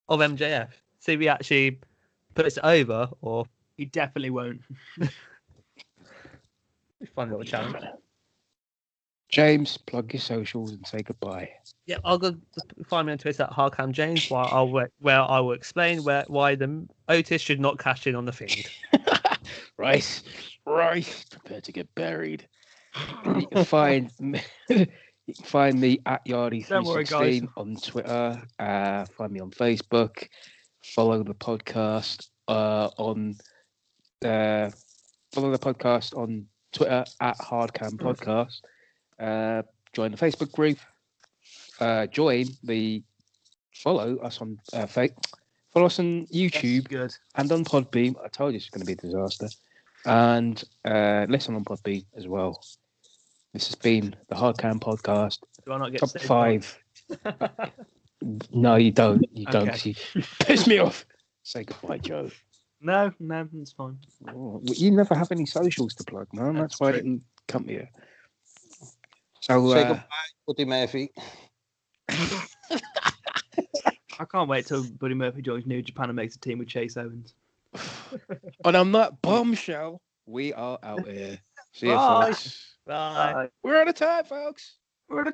of MJF. See if he actually puts it over, or He definitely won't. fun little challenge. James, plug your socials and say goodbye. Yeah, I'll go find me on Twitter at Hardcam James, where I will explain why the Otis should not cash in on the Fiend. Right. Prepare to get buried. You can find me, you can find me at Don't worry, guys. Yardy316 on Twitter. Find me on Facebook. Follow the podcast on Twitter at Hardcam Podcast. Join the Facebook group. Follow us on follow us on YouTube Good. and on Podbeam. I told you it's going to be a disaster. And listen on Podbeam as well. This has been the Hardcam Podcast. Do I not get Top saved? 5. No, you don't. You don't. Okay. 'Cause you piss me off. Say goodbye, Joe. No, it's fine. Oh, you never have any socials to plug, man. That's why I true. didn't come here. So, Say goodbye, Buddy Murphy. I can't wait till Buddy Murphy joins New Japan and makes a team with Chase Owens. and on that bombshell, we are out here. See you, Bye. folks. Bye. We're out of time, folks. We're at a